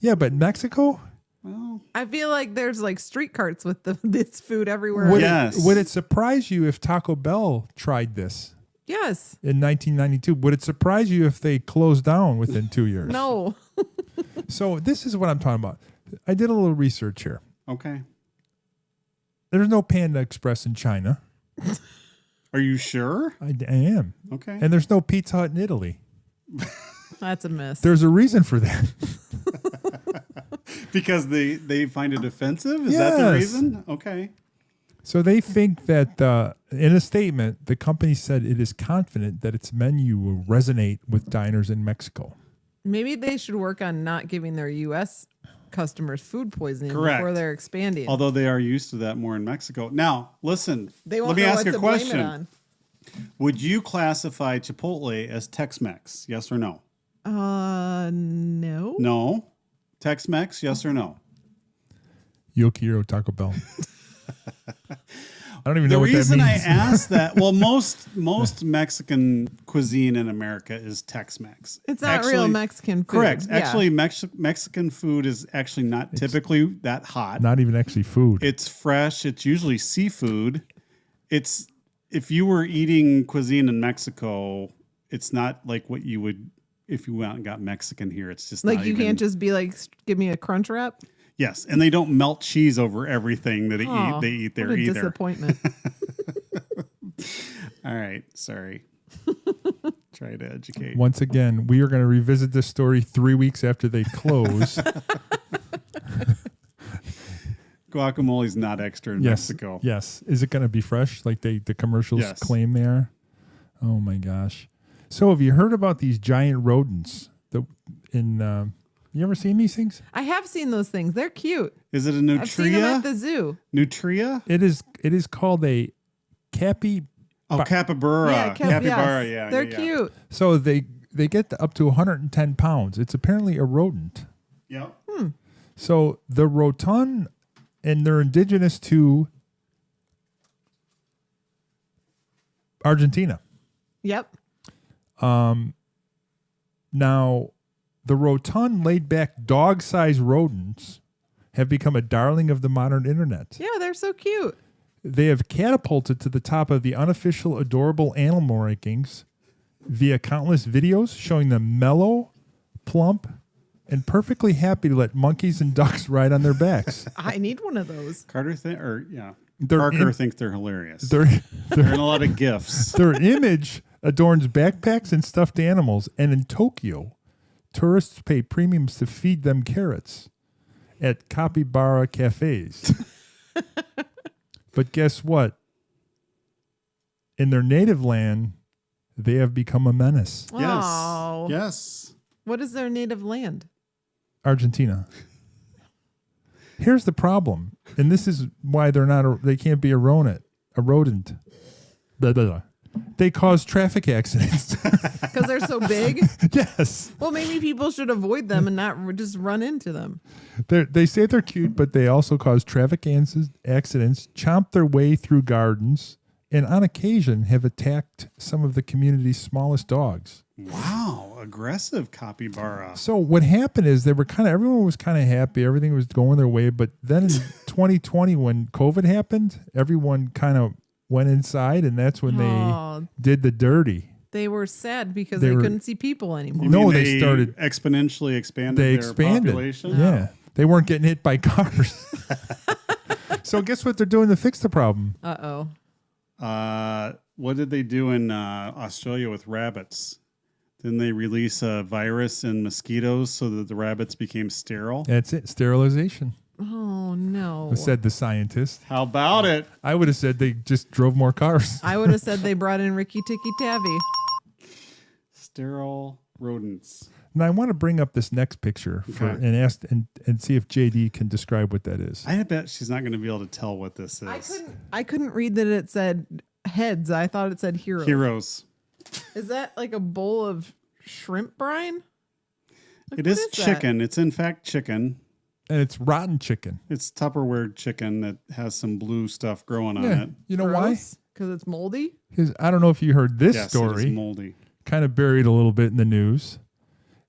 S2: Yeah, but Mexico?
S1: Well,
S3: I feel like there's like street carts with this food everywhere.
S2: Would,
S1: Yes.
S2: would it surprise you if Taco Bell tried this
S3: Yes.
S2: in 1992? Would it surprise you if they closed down within 2 years?
S3: No.
S2: So this is what I'm talking about. I did a little research here.
S1: okay.
S2: There's no Panda Express in China.
S1: Are you sure?
S2: I am.
S1: Okay.
S2: And there's no Pizza Hut in Italy.
S3: That's a miss.
S2: There's a reason for that.
S1: Because they find it offensive? Is that the
S2: Yes.
S1: reason? Okay.
S2: So they think that in a statement, the company said it is confident that its menu will resonate with diners in Mexico.
S3: Maybe they should work on not giving their U.S. customers food poisoning
S1: Correct.
S3: before they're expanding.
S1: Although they are used to that more in Mexico. Now, listen.
S3: They won't
S1: let me
S3: know
S1: ask
S3: what
S1: you a
S3: to blame it
S1: question.
S3: on.
S1: Would you classify Chipotle as Tex-Mex? Yes or no?
S3: No.
S1: No. Tex-Mex? Yes or no?
S2: Yokiro Taco Bell. I don't even
S1: The
S2: know what that means.
S1: reason I asked that, well, most Mexican cuisine in America is Tex-Mex.
S3: It's not real Mexican food.
S1: Correct.
S3: Yeah.
S1: Actually, Mexican food is actually not typically that hot.
S2: Not even actually food.
S1: It's fresh. It's usually seafood. It's if you were eating cuisine in Mexico, it's not like what you would if you went out and got Mexican here. It's just
S3: Like
S1: not
S3: you
S1: even,
S3: can't just be like, give me a crunch wrap.
S1: Yes, and they don't melt cheese over everything that
S3: Oh,
S1: they eat there
S3: what a
S1: either.
S3: disappointment.
S1: All right, sorry. Try to educate.
S2: Once again, we are going to revisit this story 3 weeks after they close.
S1: Guacamole's not extra in Mexico.
S2: Yes. Is it going to be fresh like the commercials
S1: Yes.
S2: claim they are? Oh my gosh. So have you heard about these giant rodents you ever seen these things?
S3: I have seen those things. They're cute.
S1: Is it a
S3: I've seen them
S1: nutria?
S3: at the zoo.
S1: Nutria?
S2: It is called a capybara.
S1: Oh, capybara.
S3: Yeah,
S1: Capybara,
S3: yes.
S1: yeah.
S3: They're
S1: yeah.
S3: cute.
S2: So they get up to 110 pounds. It's apparently a rodent.
S1: Yep.
S2: So the rotund, and they're indigenous to Argentina.
S3: Yep.
S2: Now, the rotund, laid-back, dog-sized rodents have become a darling of the modern internet.
S3: Yeah, they're so cute.
S2: They have catapulted to the top of the unofficial adorable animal rankings via countless videos showing them mellow, plump, and perfectly happy to let monkeys and ducks ride on their backs.
S3: I need one of those.
S1: Parker thinks they're hilarious.
S2: Their
S1: They're in a lot of gifts.
S2: their image adorns backpacks and stuffed animals, and in Tokyo, tourists pay premiums to feed them carrots at capybara cafes. But guess what? In their native land, they have become a menace.
S1: Yes.
S3: Oh.
S1: Yes.
S3: What is their native land?
S2: Argentina. Here's the problem, and this is why they can't be a rodent. Blah, blah, blah. They cause traffic accidents.
S3: Because they're so big?
S2: Yes.
S3: Well, maybe people should avoid them and not just run into them.
S2: They say they're cute, but they also cause traffic accidents, chomp their way through gardens, and on occasion have attacked some of the community's smallest dogs.
S1: Wow. Aggressive capybara.
S2: So what happened is everyone was kind of happy. Everything was going their way. But then in 2020, when COVID happened, everyone kind of went inside, and that's when they did the dirty.
S3: They were sad because they couldn't see people anymore.
S1: You
S2: No,
S1: mean
S2: they started
S1: exponentially expanded
S2: They
S1: their
S2: expanded.
S1: population.
S2: Yeah. They weren't getting hit by cars. So guess what they're doing to fix the problem?
S3: Uh-oh.
S1: What did they do in Australia with rabbits? Didn't they release a virus in mosquitoes so that the rabbits became sterile?
S2: That's it. Sterilization,
S3: Oh, no.
S2: said the scientist.
S1: How about it?
S2: I would have said they just drove more cars.
S3: I would have said they brought in Ricky Tikki Tavi.
S1: Sterile rodents.
S2: Now I want to bring up this next picture
S1: Okay.
S2: and ask and see if JD can describe what that is.
S1: I bet she's not going to be able to tell what this is.
S3: I couldn't read that it said heads. I thought it said heroes.
S1: Heroes.
S3: Is that like a bowl of shrimp brine? Like,
S1: It
S3: what
S1: is
S3: that?
S1: chicken. It's in fact chicken.
S2: And it's rotten chicken.
S1: It's Tupperware chicken that has some blue stuff growing on it.
S2: You know why?
S3: Because it's moldy?
S2: Because I don't know if you heard this
S1: Yes, it
S2: story.
S1: is moldy.
S2: Kind of buried a little bit in the news.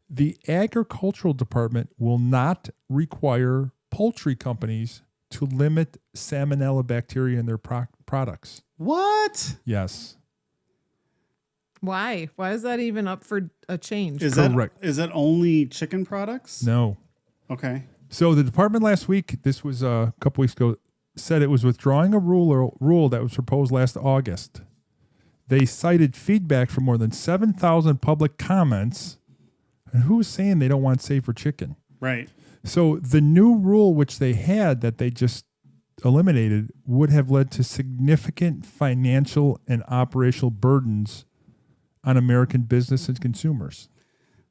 S2: The agricultural department will not require poultry companies to limit salmonella bacteria in their products.
S1: What?
S2: Yes.
S3: Why? Why is that even up for a change?
S1: Is
S2: Correct.
S1: that only chicken products?
S2: No.
S1: Okay.
S2: So the department last week, this was a couple weeks ago, said it was withdrawing a rule that was proposed last August. They cited feedback from more than 7,000 public comments. And who's saying they don't want safer chicken?
S1: Right.
S2: So the new rule, which they had that they just eliminated, would have led to significant financial and operational burdens on American business and consumers.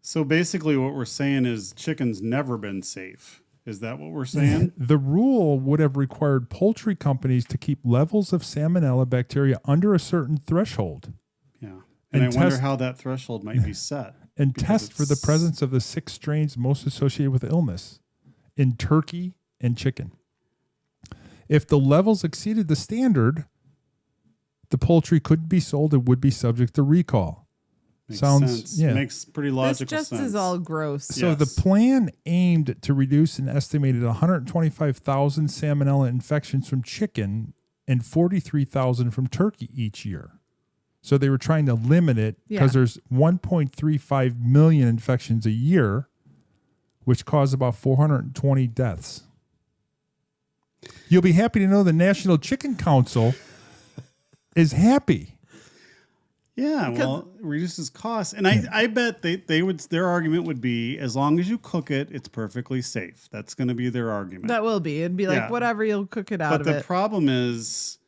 S1: So basically what we're saying is chicken's never been safe. Is that what we're saying?
S2: The rule would have required poultry companies to keep levels of salmonella bacteria under a certain threshold
S1: Yeah. And I
S2: And
S1: wonder
S2: test-
S1: how that threshold might be set.
S2: and
S1: Because
S2: test for the
S1: it's-
S2: presence of the 6 strains most associated with illness in turkey and chicken. If the levels exceeded the standard, the poultry could be sold. It would be subject to recall.
S1: Makes
S2: Sounds
S1: sense.
S2: yeah.
S1: Makes pretty
S3: This
S1: logical
S3: just
S1: sense.
S3: is all gross.
S2: So
S1: Yes.
S2: the plan aimed to reduce an estimated 125,000 salmonella infections from chicken and 43,000 from turkey each year. So they were trying to limit it because there's 1.35 million infections a year, which cause about 420 deaths. You'll be happy to know the National Chicken Council is happy.
S1: Yeah, well, it reduces costs. And I bet they would, their argument would be, as long as you cook it, it's perfectly safe. That's going to be their argument.
S3: That will be. It'd be like,
S1: Yeah.
S3: whatever, you'll cook it out
S1: But
S3: of
S1: the
S3: it.
S1: problem is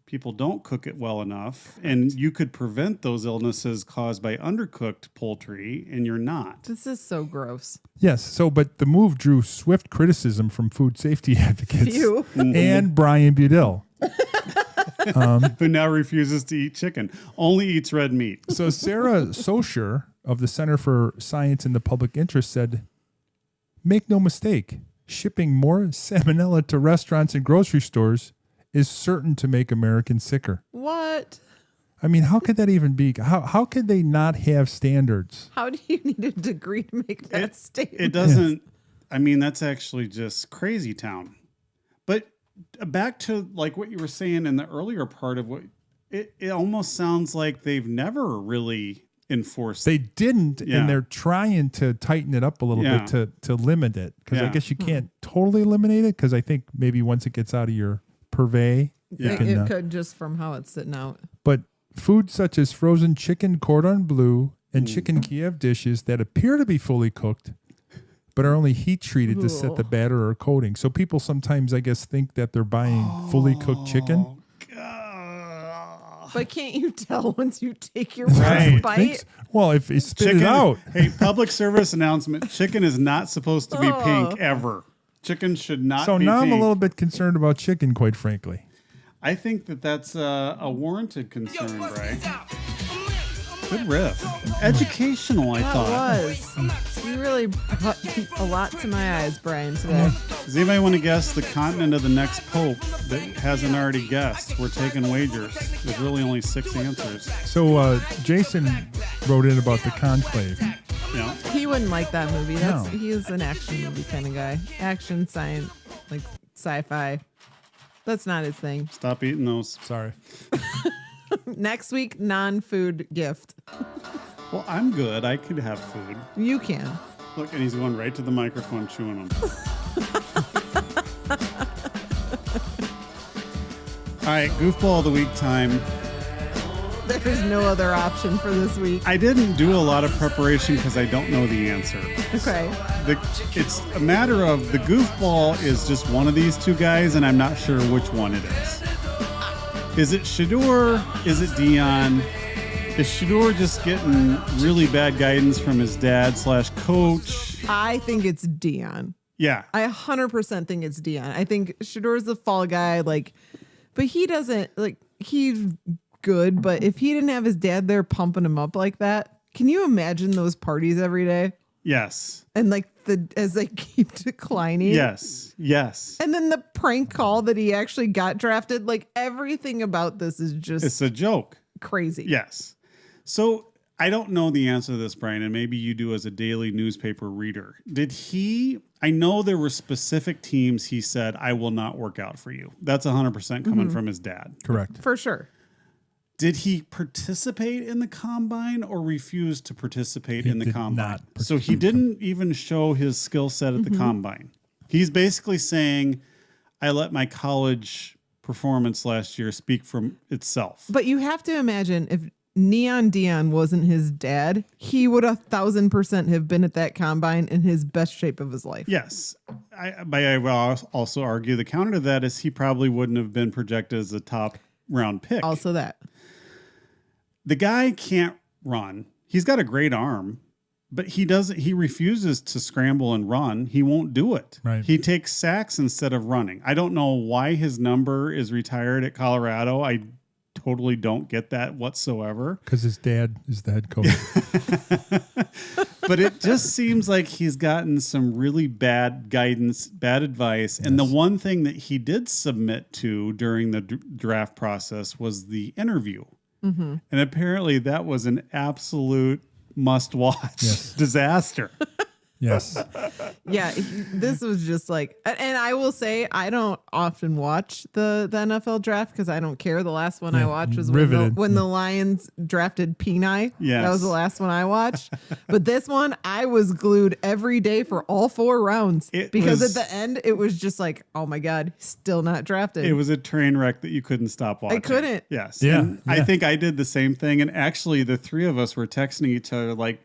S1: people don't cook it well enough, and you could prevent those illnesses caused by undercooked poultry, and you're not.
S3: This is so gross.
S2: Yes. So, but the move drew swift criticism from food safety advocates
S3: Phew.
S2: and Brian Budell.
S1: Who now refuses to eat chicken, only eats red meat.
S2: So Sarah Socher of the Center for Science in the Public Interest said, make no mistake, shipping more salmonella to restaurants and grocery stores is certain to make Americans sicker.
S3: What?
S2: I mean, how could that even be? How could they not have standards?
S3: How do you need a degree to make that statement?
S1: It doesn't, I mean, that's actually just crazy town. But back to like what you were saying in the earlier part of what, it almost sounds like they've never really enforced.
S2: They didn't,
S1: Yeah.
S2: and they're trying to tighten it up a little
S1: Yeah.
S2: bit to limit it. Because I
S1: Yeah.
S2: guess you can't totally eliminate it, because I think maybe once it gets out of your purvey,
S1: Yeah.
S2: you can,
S3: It could just from how it's sitting out.
S2: but foods such as frozen chicken cordon bleu and chicken Kiev dishes that appear to be fully cooked but are only heat treated to set the batter or coating. So people sometimes, I guess, think that they're buying fully cooked chicken.
S3: But can't you tell once you take your
S1: Right.
S3: first bite?
S2: Well, if it's spit it out.
S1: Hey, public service announcement: chicken is not supposed to be pink ever. Chicken should not.
S2: So
S1: be
S2: now
S1: pink.
S2: I'm a little bit concerned about chicken, quite frankly.
S1: I think that's a warranted concern, Bray. Good riff. Educational, I
S3: That
S1: thought.
S3: was. You really brought a lot to my eyes, Brian, today.
S1: Does anybody want to guess the continent of the next pope that hasn't already guessed? We're taking wagers. There's really only 6 answers.
S2: So Jason wrote in about the conclave.
S1: Yeah.
S3: He wouldn't like that movie.
S2: No.
S3: He is an action movie kind of guy. Action, science, like sci-fi. That's not his thing.
S1: Stop eating those.
S2: Sorry.
S3: Next week, non-food gift.
S1: Well, I'm good. I could have food.
S3: You can.
S1: Look, and he's going right to the microphone, chewing them. All right, goofball of the week time.
S3: There's no other option for this week.
S1: I didn't do a lot of preparation because I don't know the answer.
S3: Okay.
S1: It's a matter of the goofball is just one of these two guys, and I'm not sure which one it is. Is it Shador? Is it Dion? Is Shador just getting really bad guidance from his dad / coach?
S3: I think it's Dion.
S1: Yeah.
S3: I 100% think it's Dion. I think Shador's the fall guy, like, but he doesn't, like, he's good, but if he didn't have his dad there pumping him up like that, can you imagine those parties every day?
S1: Yes.
S3: And like as they keep declining.
S1: Yes. Yes.
S3: And then the prank call that he actually got drafted, like everything about this is just
S1: It's a joke.
S3: crazy.
S1: Yes. So I don't know the answer to this, Brian, and maybe you do as a daily newspaper reader. I know there were specific teams he said, I will not work out for you. That's 100% coming from his dad.
S2: Correct.
S3: For sure.
S1: Did he participate in the combine or refuse to participate in the
S2: did
S1: combine?
S2: not
S1: So he didn't even show his skill set at the combine. He's basically saying, I let my college performance last year speak for itself.
S3: But you have to imagine if Neon Dion wasn't his dad, he would 1,000% have been at that combine in his best shape of his life.
S1: Yes. But I will also argue the counter to that is he probably wouldn't have been projected as a top round pick.
S3: Also that.
S1: The guy can't run. He's got a great arm, but he refuses to scramble and run. He won't do it.
S2: Right.
S1: He takes sacks instead of running. I don't know why his number is retired at Colorado. I totally don't get that whatsoever.
S2: Because his dad is the head coach.
S1: But it just seems like he's gotten some really bad guidance, bad advice. And the one thing that he did submit to during the draft process was the interview. And apparently that was an absolute must-watch disaster.
S2: Yes.
S3: Yeah, this was just like, and I will say I don't often watch the NFL draft because I don't care. The last one I watched was when the Lions drafted Peni.
S1: Yes.
S3: That was the last one I watched. But this one, I was glued every day for all 4 rounds because at the end, it was just like, oh my God, still not drafted.
S1: It was a train wreck that you couldn't stop watching.
S3: I couldn't.
S1: Yes.
S2: Yeah.
S1: And I think I did the same thing. And actually, the 3 of us were texting each other like,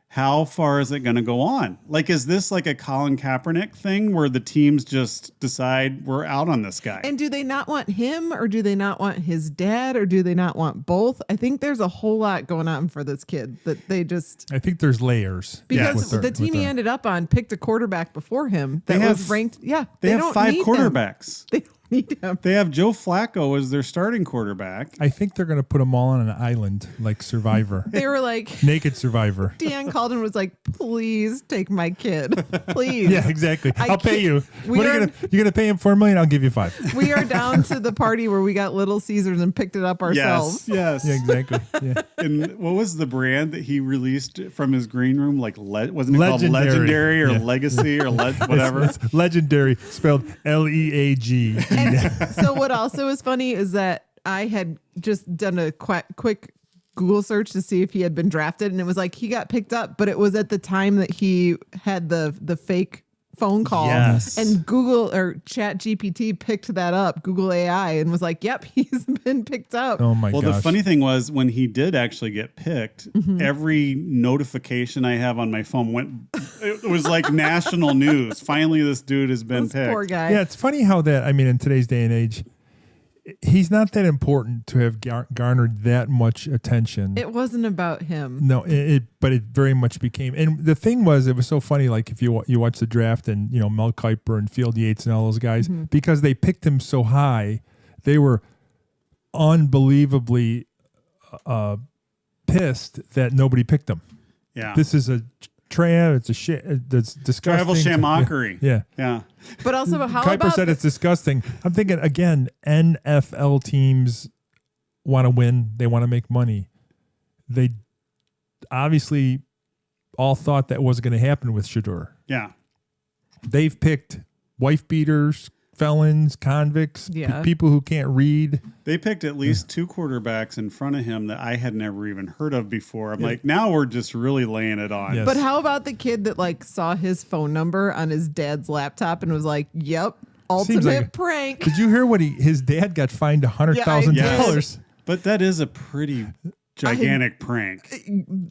S1: how far is it going to go on? Like, is this like a Colin Kaepernick thing where the teams just decide we're out on this guy?
S3: And do they not want him, or do they not want his dad, or do they not want both? I think there's a whole lot going on for this kid that they just...
S2: I think there's layers.
S3: Because the team he ended up on picked a quarterback before him that was ranked... Yeah,
S1: they have
S3: don't
S1: 5
S3: need
S1: quarterbacks.
S3: They don't need him.
S1: They have Joe Flacco as their starting quarterback.
S2: I think they're going to put them all on an island like Survivor.
S3: They were like...
S2: Naked Survivor.
S3: Deanne Calden was like, please take my kid. Please.
S2: Yeah, exactly. I'll pay you.
S3: We
S2: You're going to pay him $4 million? I'll give you $5.
S3: We are down to the party where we got Little Caesars and picked it up ourselves.
S1: Yes.
S2: Yeah, exactly. Yeah.
S1: And what was the brand that he released from his green room? Like, wasn't it called
S2: Legendary.
S1: Legendary or Legacy or whatever?
S2: It's legendary, spelled Leag.
S3: So what also is funny is that I had just done a quick Google search to see if he had been drafted, and it was like he got picked up, but it was at the time that he had the fake phone call.
S1: Yes.
S3: And Google or Chat GPT picked that up, Google AI, and was like, yep, he's been picked up.
S2: Oh my gosh.
S1: Well, the funny thing was when he did actually get picked, every notification I have on my phone it was like national news. Finally, this dude has been picked.
S3: Poor guy.
S2: Yeah, it's funny how that, I mean, in today's day and age, he's not that important to have garnered that much attention.
S3: It wasn't about him.
S2: No, but it very much became. And the thing was, it was so funny. Like if you watch the draft and Mel Kiper and Field Yates and all those guys, because they picked him so high, they were unbelievably pissed that nobody picked him.
S1: Yeah.
S2: This is a it's a shit. It's disgusting.
S1: Travel mockery.
S2: Yeah.
S3: But also, how
S2: Kuiper
S3: about
S2: said it's disgusting. I'm thinking again. NFL teams want to win. They want to make money. They obviously all thought that was going to happen with Shedeur.
S1: Yeah.
S2: They've picked wife beaters, felons, convicts, people who can't read.
S1: They picked at least 2 quarterbacks in front of him that I had never even heard of before. I'm like, now we're just really laying it on.
S2: Yes.
S3: But how about the kid that like saw his phone number on his dad's laptop and was like, yep, ultimate prank.
S2: Did you hear what his dad got fined $100,000?
S1: But that is a pretty gigantic prank.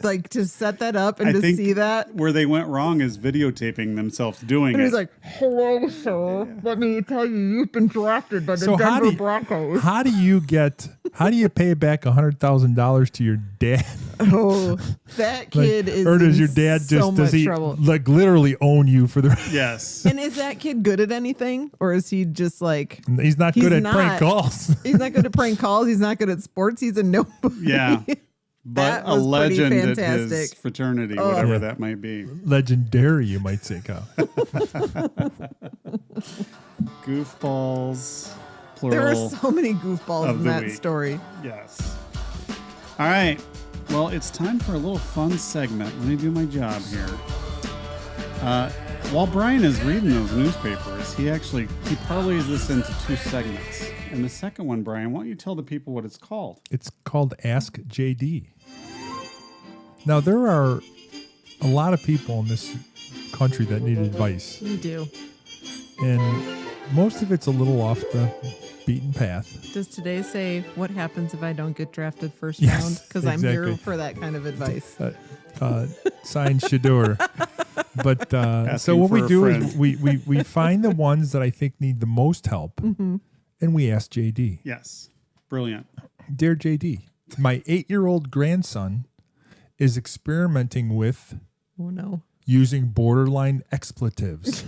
S3: Like to set that up and
S1: I
S3: to
S1: think
S3: see that.
S1: Where they went wrong is videotaping themselves doing
S3: And
S1: it.
S3: he's like, hello, sir. Let me tell you, you've been drafted by the Denver Broncos.
S2: How do you pay back $100,000 to your dad?
S3: Oh, that kid is
S2: or does
S3: in
S2: your dad
S3: so
S2: does
S3: much
S2: he
S3: trouble.
S2: like literally own you for the
S1: Yes.
S3: And is that kid good at anything? Or is he just like...
S2: He's not good at prank calls.
S3: He's not good at prank calls. He's not good at sports. He's a nobody.
S1: Yeah. But a legend at his fraternity, whatever that might be.
S2: Legendary, you might say, Kyle.
S1: Goofballs, plural.
S3: There are so many goofballs in that
S1: week.
S3: story.
S1: Yes. All right. Well, it's time for a little fun segment. Let me do my job here. While Brian is reading those newspapers, he parlays this into 2 segments. And the second one, Brian, why don't you tell the people what it's called?
S2: It's called Ask JD. Now, there are a lot of people in this country that need advice.
S3: You do.
S2: And most of it's a little off the beaten path.
S3: Does today say, what happens if I don't get drafted first
S2: Yes,
S3: round? Because I'm here
S2: exactly.
S3: for that kind of advice.
S2: Signed Shedeur. But so what we do is we find the ones that I think need the most help, and we ask JD.
S1: Yes. Brilliant.
S2: Dear JD, my 8-year-old grandson is experimenting with using borderline expletives.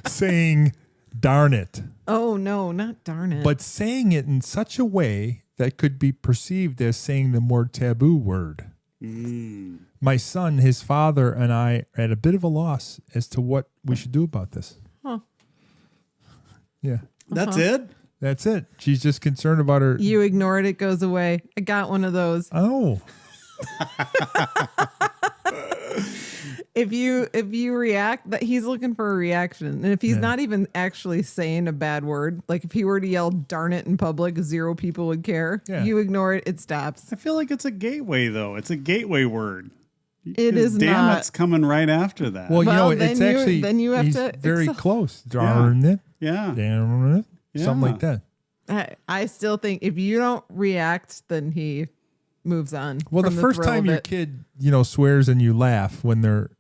S2: Saying, darn it.
S3: Oh, no, not darn it.
S2: But saying it in such a way that could be perceived as saying the more taboo word. My son, his father, and I are at a bit of a loss as to what we should do about this.
S3: Huh.
S2: Yeah.
S1: That's it?
S2: That's it. She's just concerned about her.
S3: You ignore it, it goes away. I got one of those.
S2: Oh.
S3: If you react, that he's looking for a reaction, and if he's not even actually saying a bad word, like if he were to yell "darn it" in public, 0 people would care.
S2: Yeah.
S3: You ignore it, it stops.
S1: I feel like it's a gateway, though. It's a gateway word.
S3: It is
S1: damn
S3: not.
S1: it's coming right after that.
S2: Well,
S3: Well,
S2: it's
S3: then
S2: actually
S3: then you have
S2: he's
S3: to
S2: very
S3: accept-
S2: close. Darn it.
S1: yeah.
S2: Damn it. Something
S1: Yeah.
S2: like that.
S3: I still think if you don't react, then he moves on.
S2: Well, the
S3: from
S2: first
S3: thrill
S2: time
S3: of
S2: your
S3: it.
S2: kid, swears and you laugh when they're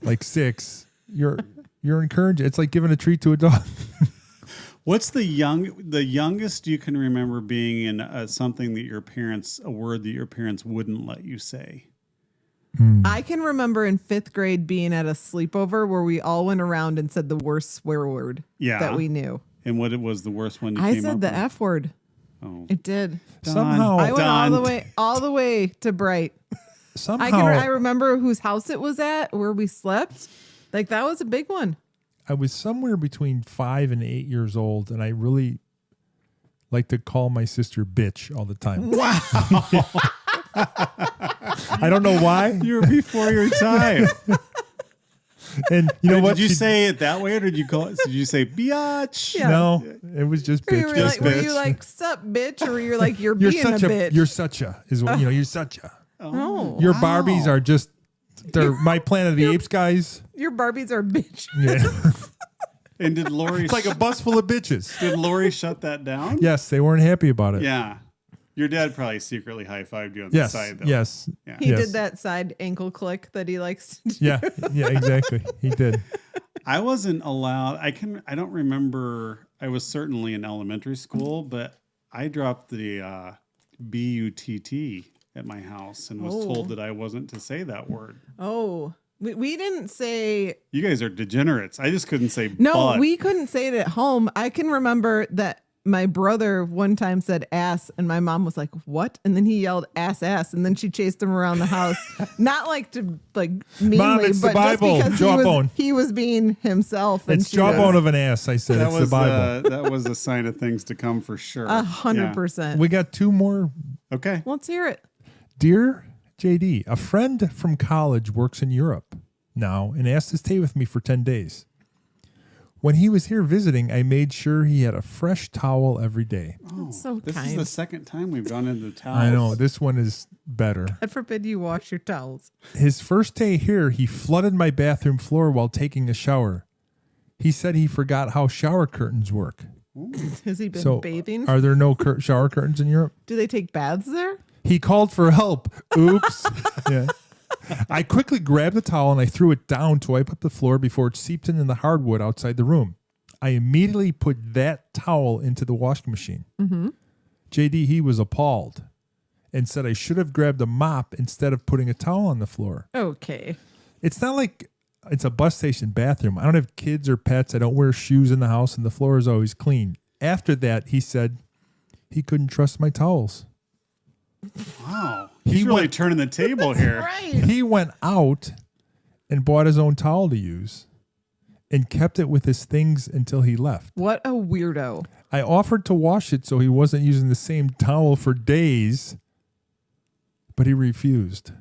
S2: like 6, you're encouraged. It's like giving a treat to a dog.
S1: What's the youngest you can remember being in something that a word that your parents wouldn't let you say?
S3: I can remember in 5th grade being at a sleepover where we all went around and said the worst swear word that we knew.
S1: And what it was the worst one you
S3: I
S1: came
S3: said
S1: up
S3: the
S1: with?
S3: F word.
S1: Oh.
S3: It did.
S2: Somehow,
S3: I went
S1: Done.
S3: all the way to Bright.
S2: somehow,
S3: I remember whose house it was at, where we slept. Like that was a big one.
S2: I was somewhere between 5 and 8 years old, and I really like to call my sister bitch all the time.
S1: Wow.
S2: I don't know why.
S1: You were before your time.
S2: And you know what?
S1: Did you say it that way, or did you call it? Did you say biatch?
S3: Yeah.
S2: No, it was just
S3: Were you,
S2: bitch.
S3: like, were
S1: bitch.
S3: you like, sup, bitch? Or were you like, you're
S2: You're
S3: being
S2: such
S3: a
S2: a
S3: bitch?
S2: you're such a is what you're such a.
S3: Oh,
S2: Your Barbies are just they're my Planet of the Apes guys.
S3: your Barbies are bitch.
S2: Yeah.
S1: And did Lori?
S2: It's like a bus full of bitches.
S1: Did Lori shut that down?
S2: Yes, they weren't happy about it.
S1: Yeah. Your dad probably secretly high-fived you on the
S2: Yes.
S1: side, though.
S2: Yes.
S1: Yeah.
S3: He
S2: Yes.
S3: did that side ankle click that he likes to do.
S2: Yeah. Yeah. Exactly. He did.
S1: I wasn't allowed. I don't remember. I was certainly in elementary school, but I dropped the BUTT at my house and was told that I wasn't to say that word.
S3: Oh, we didn't say.
S1: You guys are degenerates. I just couldn't say
S3: No,
S1: butt.
S3: we couldn't say it at home. I can remember that my brother one time said ass, and my mom was like, "What?" And then he yelled ass, and then she chased him around the house. Not like to meanly,
S2: Mom, it's the
S3: but
S2: Bible.
S3: just because
S2: Jawbone.
S3: he was being himself. And
S2: It's
S3: she
S2: jawbone
S3: was
S2: of an ass. I said
S1: That
S2: it's
S1: was
S2: the Bible.
S1: that was a sign of things to come for sure.
S3: 100%.
S2: We got 2 more.
S1: Yeah. Okay.
S3: Let's hear it.
S2: Dear JD, a friend from college works in Europe now and asked to stay with me for 10 days. When he was here visiting, I made sure he had a fresh towel every day.
S3: That's so
S1: This
S3: kind.
S1: is the second time we've gone into towels.
S2: I know, this one is better.
S3: God forbid you wash your towels.
S2: His first day here, he flooded my bathroom floor while taking a shower. He said he forgot how shower curtains work.
S3: Has he been
S2: So,
S3: bathing?
S2: are there no shower curtains in Europe?
S3: Do they take baths there?
S2: He called for help. Oops. Yeah. I quickly grabbed the towel and I threw it down to wipe up the floor before it seeped into the hardwood outside the room. I immediately put that towel into the washing machine.
S3: Mm-hmm.
S2: JD, he was appalled and said I should have grabbed a mop instead of putting a towel on the floor.
S3: Okay.
S2: It's not like it's a bus station bathroom. I don't have kids or pets. I don't wear shoes in the house and the floor is always clean. After that, he said he couldn't trust my towels.
S1: Wow. He's really turning the table here.
S3: Right.
S2: He went out and bought his own towel to use and kept it with his things until he left.
S3: What a weirdo.
S2: I offered to wash it so he wasn't using the same towel for days, but he refused.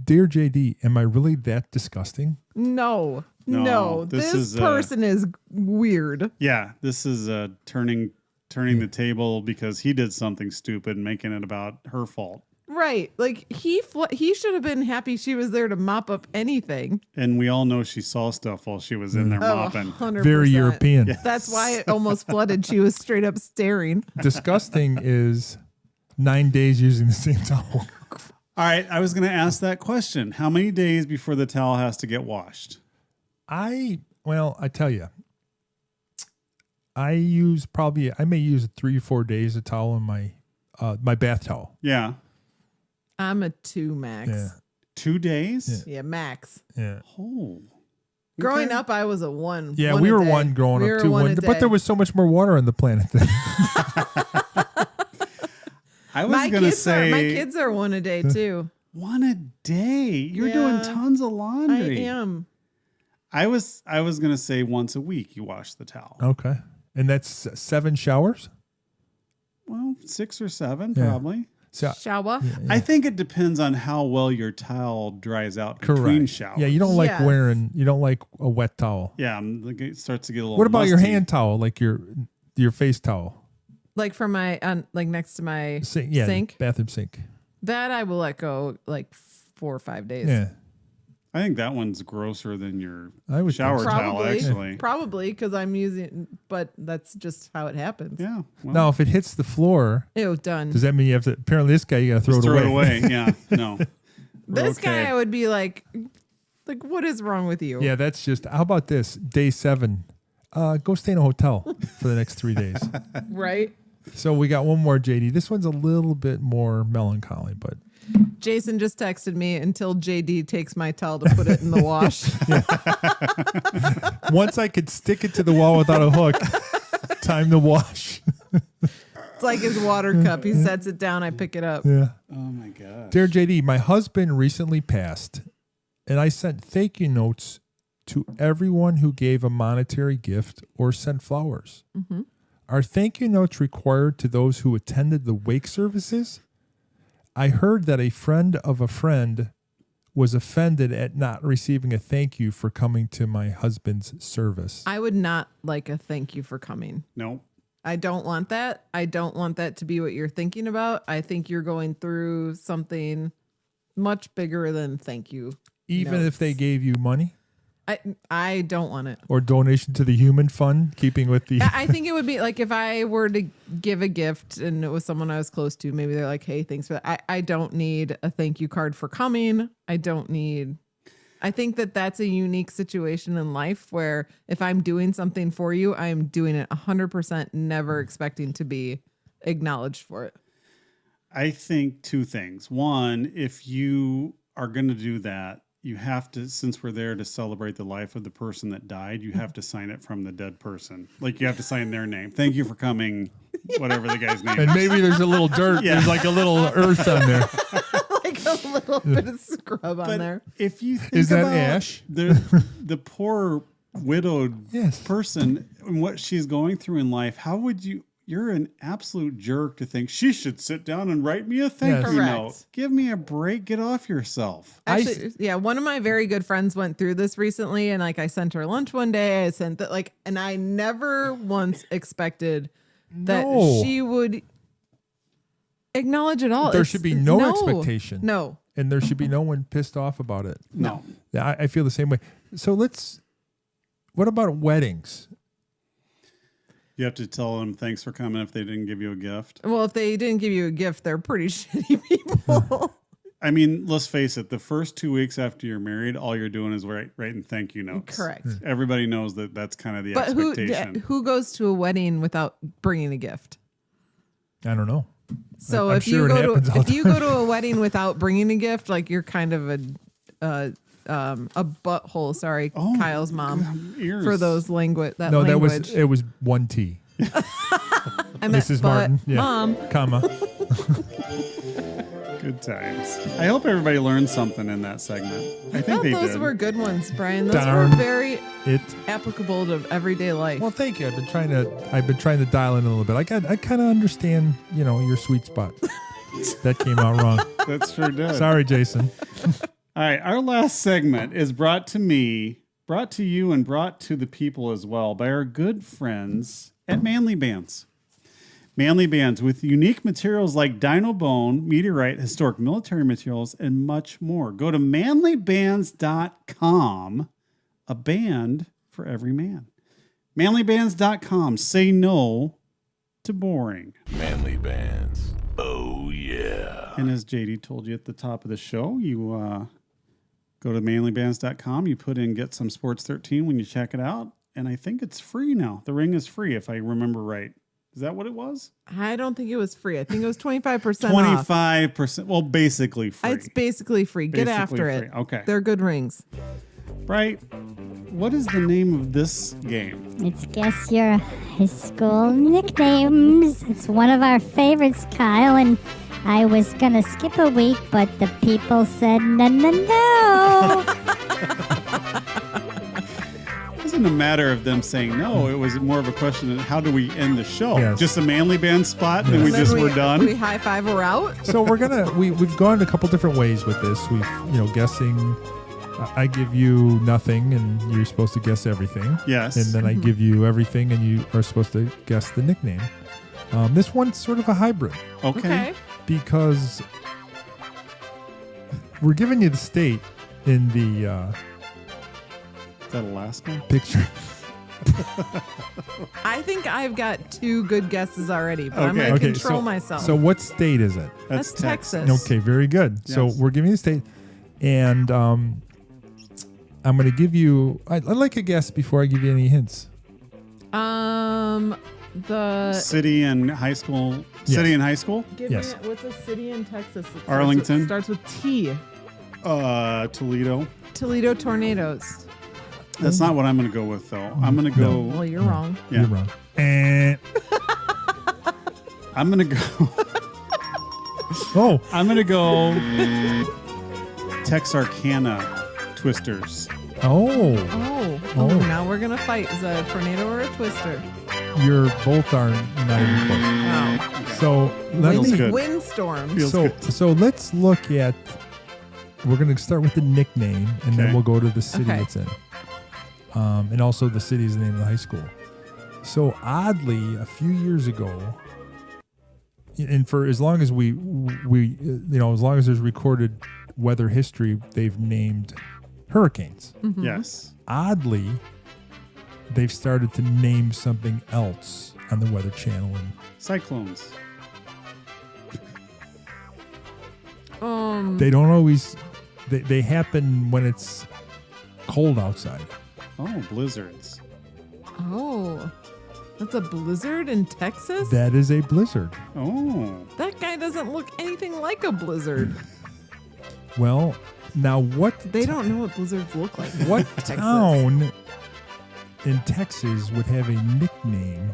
S2: Dear JD, am I really that disgusting?
S3: No.
S1: No,
S3: No.
S1: this
S3: This
S1: is,
S3: person is weird.
S1: Yeah, this is turning the table because he did something stupid and making it about her fault.
S3: Right. Like he should have been happy she was there to mop up anything.
S1: And we all know she saw stuff while she was in there mopping.
S3: 100%.
S2: Very European.
S3: That's why it almost flooded. She was straight up staring.
S2: Disgusting is 9 days using the same towel.
S1: All right, I was going to ask that question. How many days before the towel has to get washed?
S2: I tell you, I may use 3 or 4 days of towel in my bath towel.
S1: Yeah.
S3: I'm a 2 max.
S2: Yeah.
S1: 2 days?
S3: Yeah, max.
S2: Yeah.
S1: Oh.
S3: Growing
S1: Okay.
S3: up, I was a 1.
S2: Yeah,
S3: one
S2: we
S3: a
S2: were
S3: day.
S2: one growing
S3: We
S2: up
S3: were
S2: too.
S3: one a
S2: But
S3: day.
S2: there was so much more water on the planet then.
S1: I was going to say.
S3: My kids are 1 a day too.
S1: 1 a day. You're
S3: Yeah,
S1: doing tons of
S3: I
S1: laundry.
S3: am.
S1: I was going to say once a week you wash the towel.
S2: Okay. And that's 7 showers?
S1: Well, 6 or 7
S2: Yeah.
S1: probably.
S2: So,
S3: Shower.
S1: I think it depends on how well your towel dries out between
S2: correct.
S1: showers.
S2: Yeah, you don't like
S3: Yes.
S2: you don't like a wet towel.
S1: Yeah, like it starts to get a little
S2: What about your
S1: musty.
S2: hand towel, like your face towel?
S3: Like for my, like next to my
S2: Yeah,
S3: sink.
S2: bathroom sink.
S3: That I will let go like 4 or 5 days.
S2: Yeah.
S1: I think that one's grosser than your
S2: I would
S1: shower
S2: think
S1: towel, actually.
S3: Probably because I'm using, but that's just how it happens.
S1: Yeah. Well,
S2: Now, if it hits the floor,
S3: Ew, done.
S2: does that mean you have to? Apparently, this guy you got to
S1: just
S2: throw
S1: throw
S2: it away.
S1: it away. Yeah. No. We're
S3: This
S1: okay.
S3: guy, I would be like, what is wrong with you?
S2: Yeah, that's just. How about this? Day 7, go stay in a hotel for the next 3 days.
S3: Right?
S2: So we got one more, JD. This one's a little bit more melancholy, but
S3: Jason just texted me until JD takes my towel to put it in the wash.
S2: once I could stick it to the wall without a hook, time to wash.
S3: It's like his water cup. He sets it down, I pick it up.
S2: Yeah.
S1: Oh my gosh.
S2: Dear JD, my husband recently passed, and I sent thank you notes to everyone who gave a monetary gift or sent flowers.
S3: Mm-hmm.
S2: Are thank you notes required to those who attended the wake services? I heard that a friend of a friend was offended at not receiving a thank you for coming to my husband's service.
S3: I would not like a thank you for coming.
S1: No.
S3: I don't want that. I don't want that to be what you're thinking about. I think you're going through something much bigger than thank you.
S2: Even
S3: notes.
S2: if they gave you money
S3: I don't want it.
S2: or donation to the human fund, keeping with the...
S3: I think it would be like if I were to give a gift and it was someone I was close to, maybe they're like, hey, thanks for that. I don't need a thank you card for coming. I think that that's a unique situation in life where if I'm doing something for you, I am doing it 100%, never expecting to be acknowledged for it.
S1: I think 2 things. One, if you are going to do that, you have to, since we're there to celebrate the life of the person that died, you have to sign it from the dead person. Like you have to sign their name. Thank you for coming, whatever the guy's name
S2: And
S1: is.
S2: maybe there's a little dirt.
S1: Yeah.
S2: There's like a little earth on there.
S3: Like a little bit of scrub on
S1: But
S3: there.
S1: if you think
S2: Is that
S1: about
S2: ash?
S1: the poor widowed
S2: Yes.
S1: person and what she's going through in life, how would you're an absolute jerk to think she should sit down and write me a thank
S2: Yes.
S1: you
S3: Correct.
S1: note. Give me a break. Get off yourself.
S3: Actually, yeah, one of my very good friends went through this recently, and like I sent her lunch one day. I sent that and I never once expected that
S2: No.
S3: she would acknowledge it all.
S2: There
S3: It's-
S2: should be no expectation.
S3: No.
S2: And there should be no one pissed off about it.
S1: No.
S2: Yeah, I feel the same way. So what about weddings?
S1: You have to tell them thanks for coming if they didn't give you a gift.
S3: Well, if they didn't give you a gift, they're pretty shitty people.
S1: I mean, let's face it, the first 2 weeks after you're married, all you're doing is writing thank you notes.
S3: Correct.
S1: Everybody knows that that's kind of the
S3: But
S1: expectation.
S3: who goes to a wedding without bringing a gift?
S2: I don't know.
S3: So
S2: I'm
S3: if
S2: sure
S3: you
S2: it
S3: go
S2: happens
S3: to
S2: all
S3: if
S2: the
S3: you go to a wedding without bringing a gift, like you're kind of a butthole. Sorry, Kyle's mom
S1: Ears.
S3: for those language.
S2: No,
S3: language.
S2: it was 1 T.
S3: I meant
S2: Mrs.
S3: butt,
S2: Martin. Yeah.
S3: mom.
S2: Comma.
S1: Good times. I hope everybody learned something in that segment. I
S3: I
S1: think
S3: thought
S1: they
S3: those
S1: did.
S3: were good ones, Brian. Those
S2: Darn
S3: were very
S2: It.
S3: applicable to everyday life.
S2: Well, thank you. I've been trying to dial in a little bit. I kind of understand, your sweet spot. That came out wrong.
S1: That sure did.
S2: Sorry, Jason.
S1: All right, our last segment is brought to you, and brought to the people as well by our good friends at Manly Bands. Manly Bands with unique materials like Dino Bone, Meteorite, historic military materials, and much more. Go to manlybands.com, a band for every man. Manlybands.com. Say no to boring.
S4: Manly Bands. Oh, yeah.
S1: And as JD told you at the top of the show, you go to manlybands.com. You put in Get Some Sports 13 when you check it out. And I think it's free now. The ring is free, if I remember right. Is that what it was?
S3: I don't think it was free. I think it was 25% off.
S1: 25%. Well, basically free.
S3: It's basically free. Get
S1: Basically
S3: after
S1: free.
S3: it.
S1: Okay.
S3: They're good rings.
S1: Right. What is the name of this game?
S5: It's Guess Your High School Nicknames. It's one of our favorites, Kyle, and I was gonna skip a week, but the people said no, no, no.
S1: It wasn't a matter of them saying no. It was more of a question of how do we end the show?
S2: Yes.
S1: Just a manly band spot, and then we
S3: And then
S1: just were done.
S3: We high five her out.
S2: So we've gone a couple different ways with this. We've guessing. I give you nothing, and you're supposed to guess everything.
S1: Yes.
S2: And then I give you everything, and you are supposed to guess the nickname. This one's sort of a hybrid
S1: Okay.
S2: because we're giving you the state in the
S1: Is that Alaska?
S2: picture.
S3: I think I've got 2 good guesses already, but I'm
S1: Okay.
S3: going to control myself.
S2: So what state is it?
S3: That's Texas.
S2: Okay, very good. So
S1: Yes.
S2: we're giving you the state, and I'm going to give you. I'd like a guess before I give you any hints.
S3: The
S1: City and high school.
S2: Yes.
S1: City and high school?
S3: give
S2: Yes.
S3: me what's a city in Texas? That
S1: Arlington?
S3: starts with T.
S1: Toledo.
S3: Toledo Tornadoes.
S1: That's not what I'm going to go with, though. I'm going to go.
S3: Well, you're wrong.
S1: Yeah.
S2: You're wrong. And
S1: I'm going to go.
S2: oh,
S1: I'm going to go Texarkana Twisters.
S2: oh,
S3: Oh, now we're going to fight. Is that a tornado or a twister?
S2: you're both are not even close.
S3: Wow.
S2: So let
S1: Feels
S2: me.
S1: good.
S3: Windstorm.
S1: Feels
S2: So
S1: good.
S2: so let's look at. We're going to start with the nickname, and then
S1: Okay.
S2: we'll go to the city
S3: Okay.
S2: it's in, and also the city is the name of the high school. So oddly, a few years ago, and for as long as we as long as there's recorded weather history, they've named hurricanes.
S1: Yes.
S2: Oddly, they've started to name something else on the Weather Channel, and
S1: Cyclones.
S2: they don't always. They happen when it's cold outside.
S1: Oh, blizzards.
S3: Oh, that's a blizzard in Texas?
S2: That is a blizzard.
S1: Oh.
S3: That guy doesn't look anything like a blizzard.
S2: Well, now what?
S3: They don't know what blizzards look like.
S2: What
S3: Texas.
S2: town in Texas would have a nickname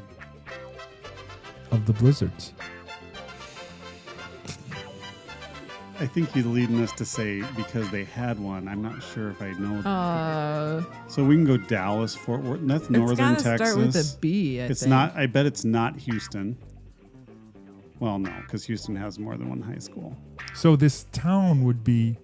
S2: of the blizzards?
S1: I think he's leading us to say because they had one. I'm not sure if I know. So we can go Dallas, Fort Worth. That's northern
S3: it's gotta
S1: Texas.
S3: start with a B. I
S1: It's
S3: think.
S1: not. I bet it's not Houston. Well, no, because Houston has more than one high school.
S2: So this town would be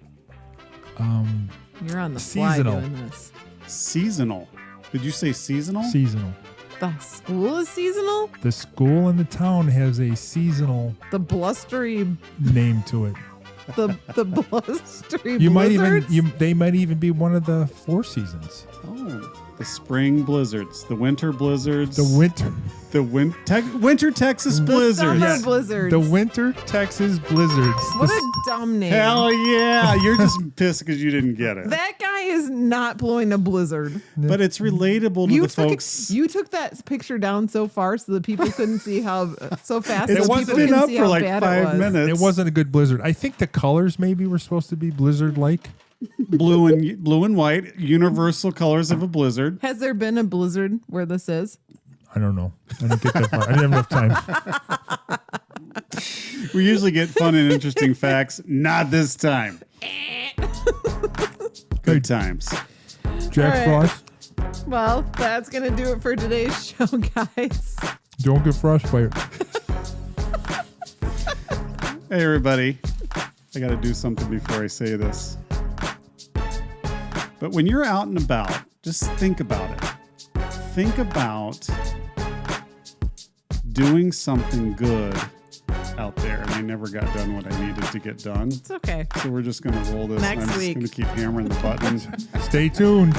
S3: You're on the fly
S2: seasonal.
S3: doing this.
S1: Seasonal. Did you say seasonal?
S2: seasonal.
S3: The school is seasonal?
S2: The school in the town has a seasonal
S3: The blustery,
S2: name to it.
S3: the blustery
S2: You might
S3: blizzards?
S2: even they might even be one of the 4 seasons.
S1: Oh, the spring blizzards, the winter blizzards,
S2: The winter
S1: winter Texas
S3: The
S1: blizzards.
S3: summer blizzards.
S2: the winter Texas blizzards.
S3: What a dumb name.
S1: Hell yeah! You're just pissed because you didn't get it.
S3: That guy is not blowing a blizzard.
S1: But it's relatable to
S3: You
S1: the
S3: took
S1: folks.
S3: you took that picture down so far so that people couldn't see how so fast.
S1: It
S3: so
S1: wasn't
S3: people
S1: been
S3: couldn't
S1: up
S3: see
S1: for
S3: how
S1: like
S3: bad
S1: 5
S3: it was.
S1: minutes.
S2: It wasn't a good blizzard. I think the colors maybe were supposed to be blizzard-like.
S1: blue and white, universal colors of a blizzard.
S3: Has there been a blizzard where this is?
S2: I don't know. I didn't get that far. I didn't have enough time.
S1: We usually get fun and interesting facts. Not this time. Good times.
S2: Jack
S3: All right.
S2: Frost,
S3: Well, that's gonna do it for today's show, guys.
S2: don't get frostbite.
S1: Hey, everybody. I got to do something before I say this. But when you're out and about, just think about it. Think about doing something good out there, and I never got done what I needed to get done.
S3: It's okay.
S1: So we're just going to roll this.
S3: Next
S1: and I'm
S3: week.
S1: just going to keep hammering the button.
S2: Stay tuned.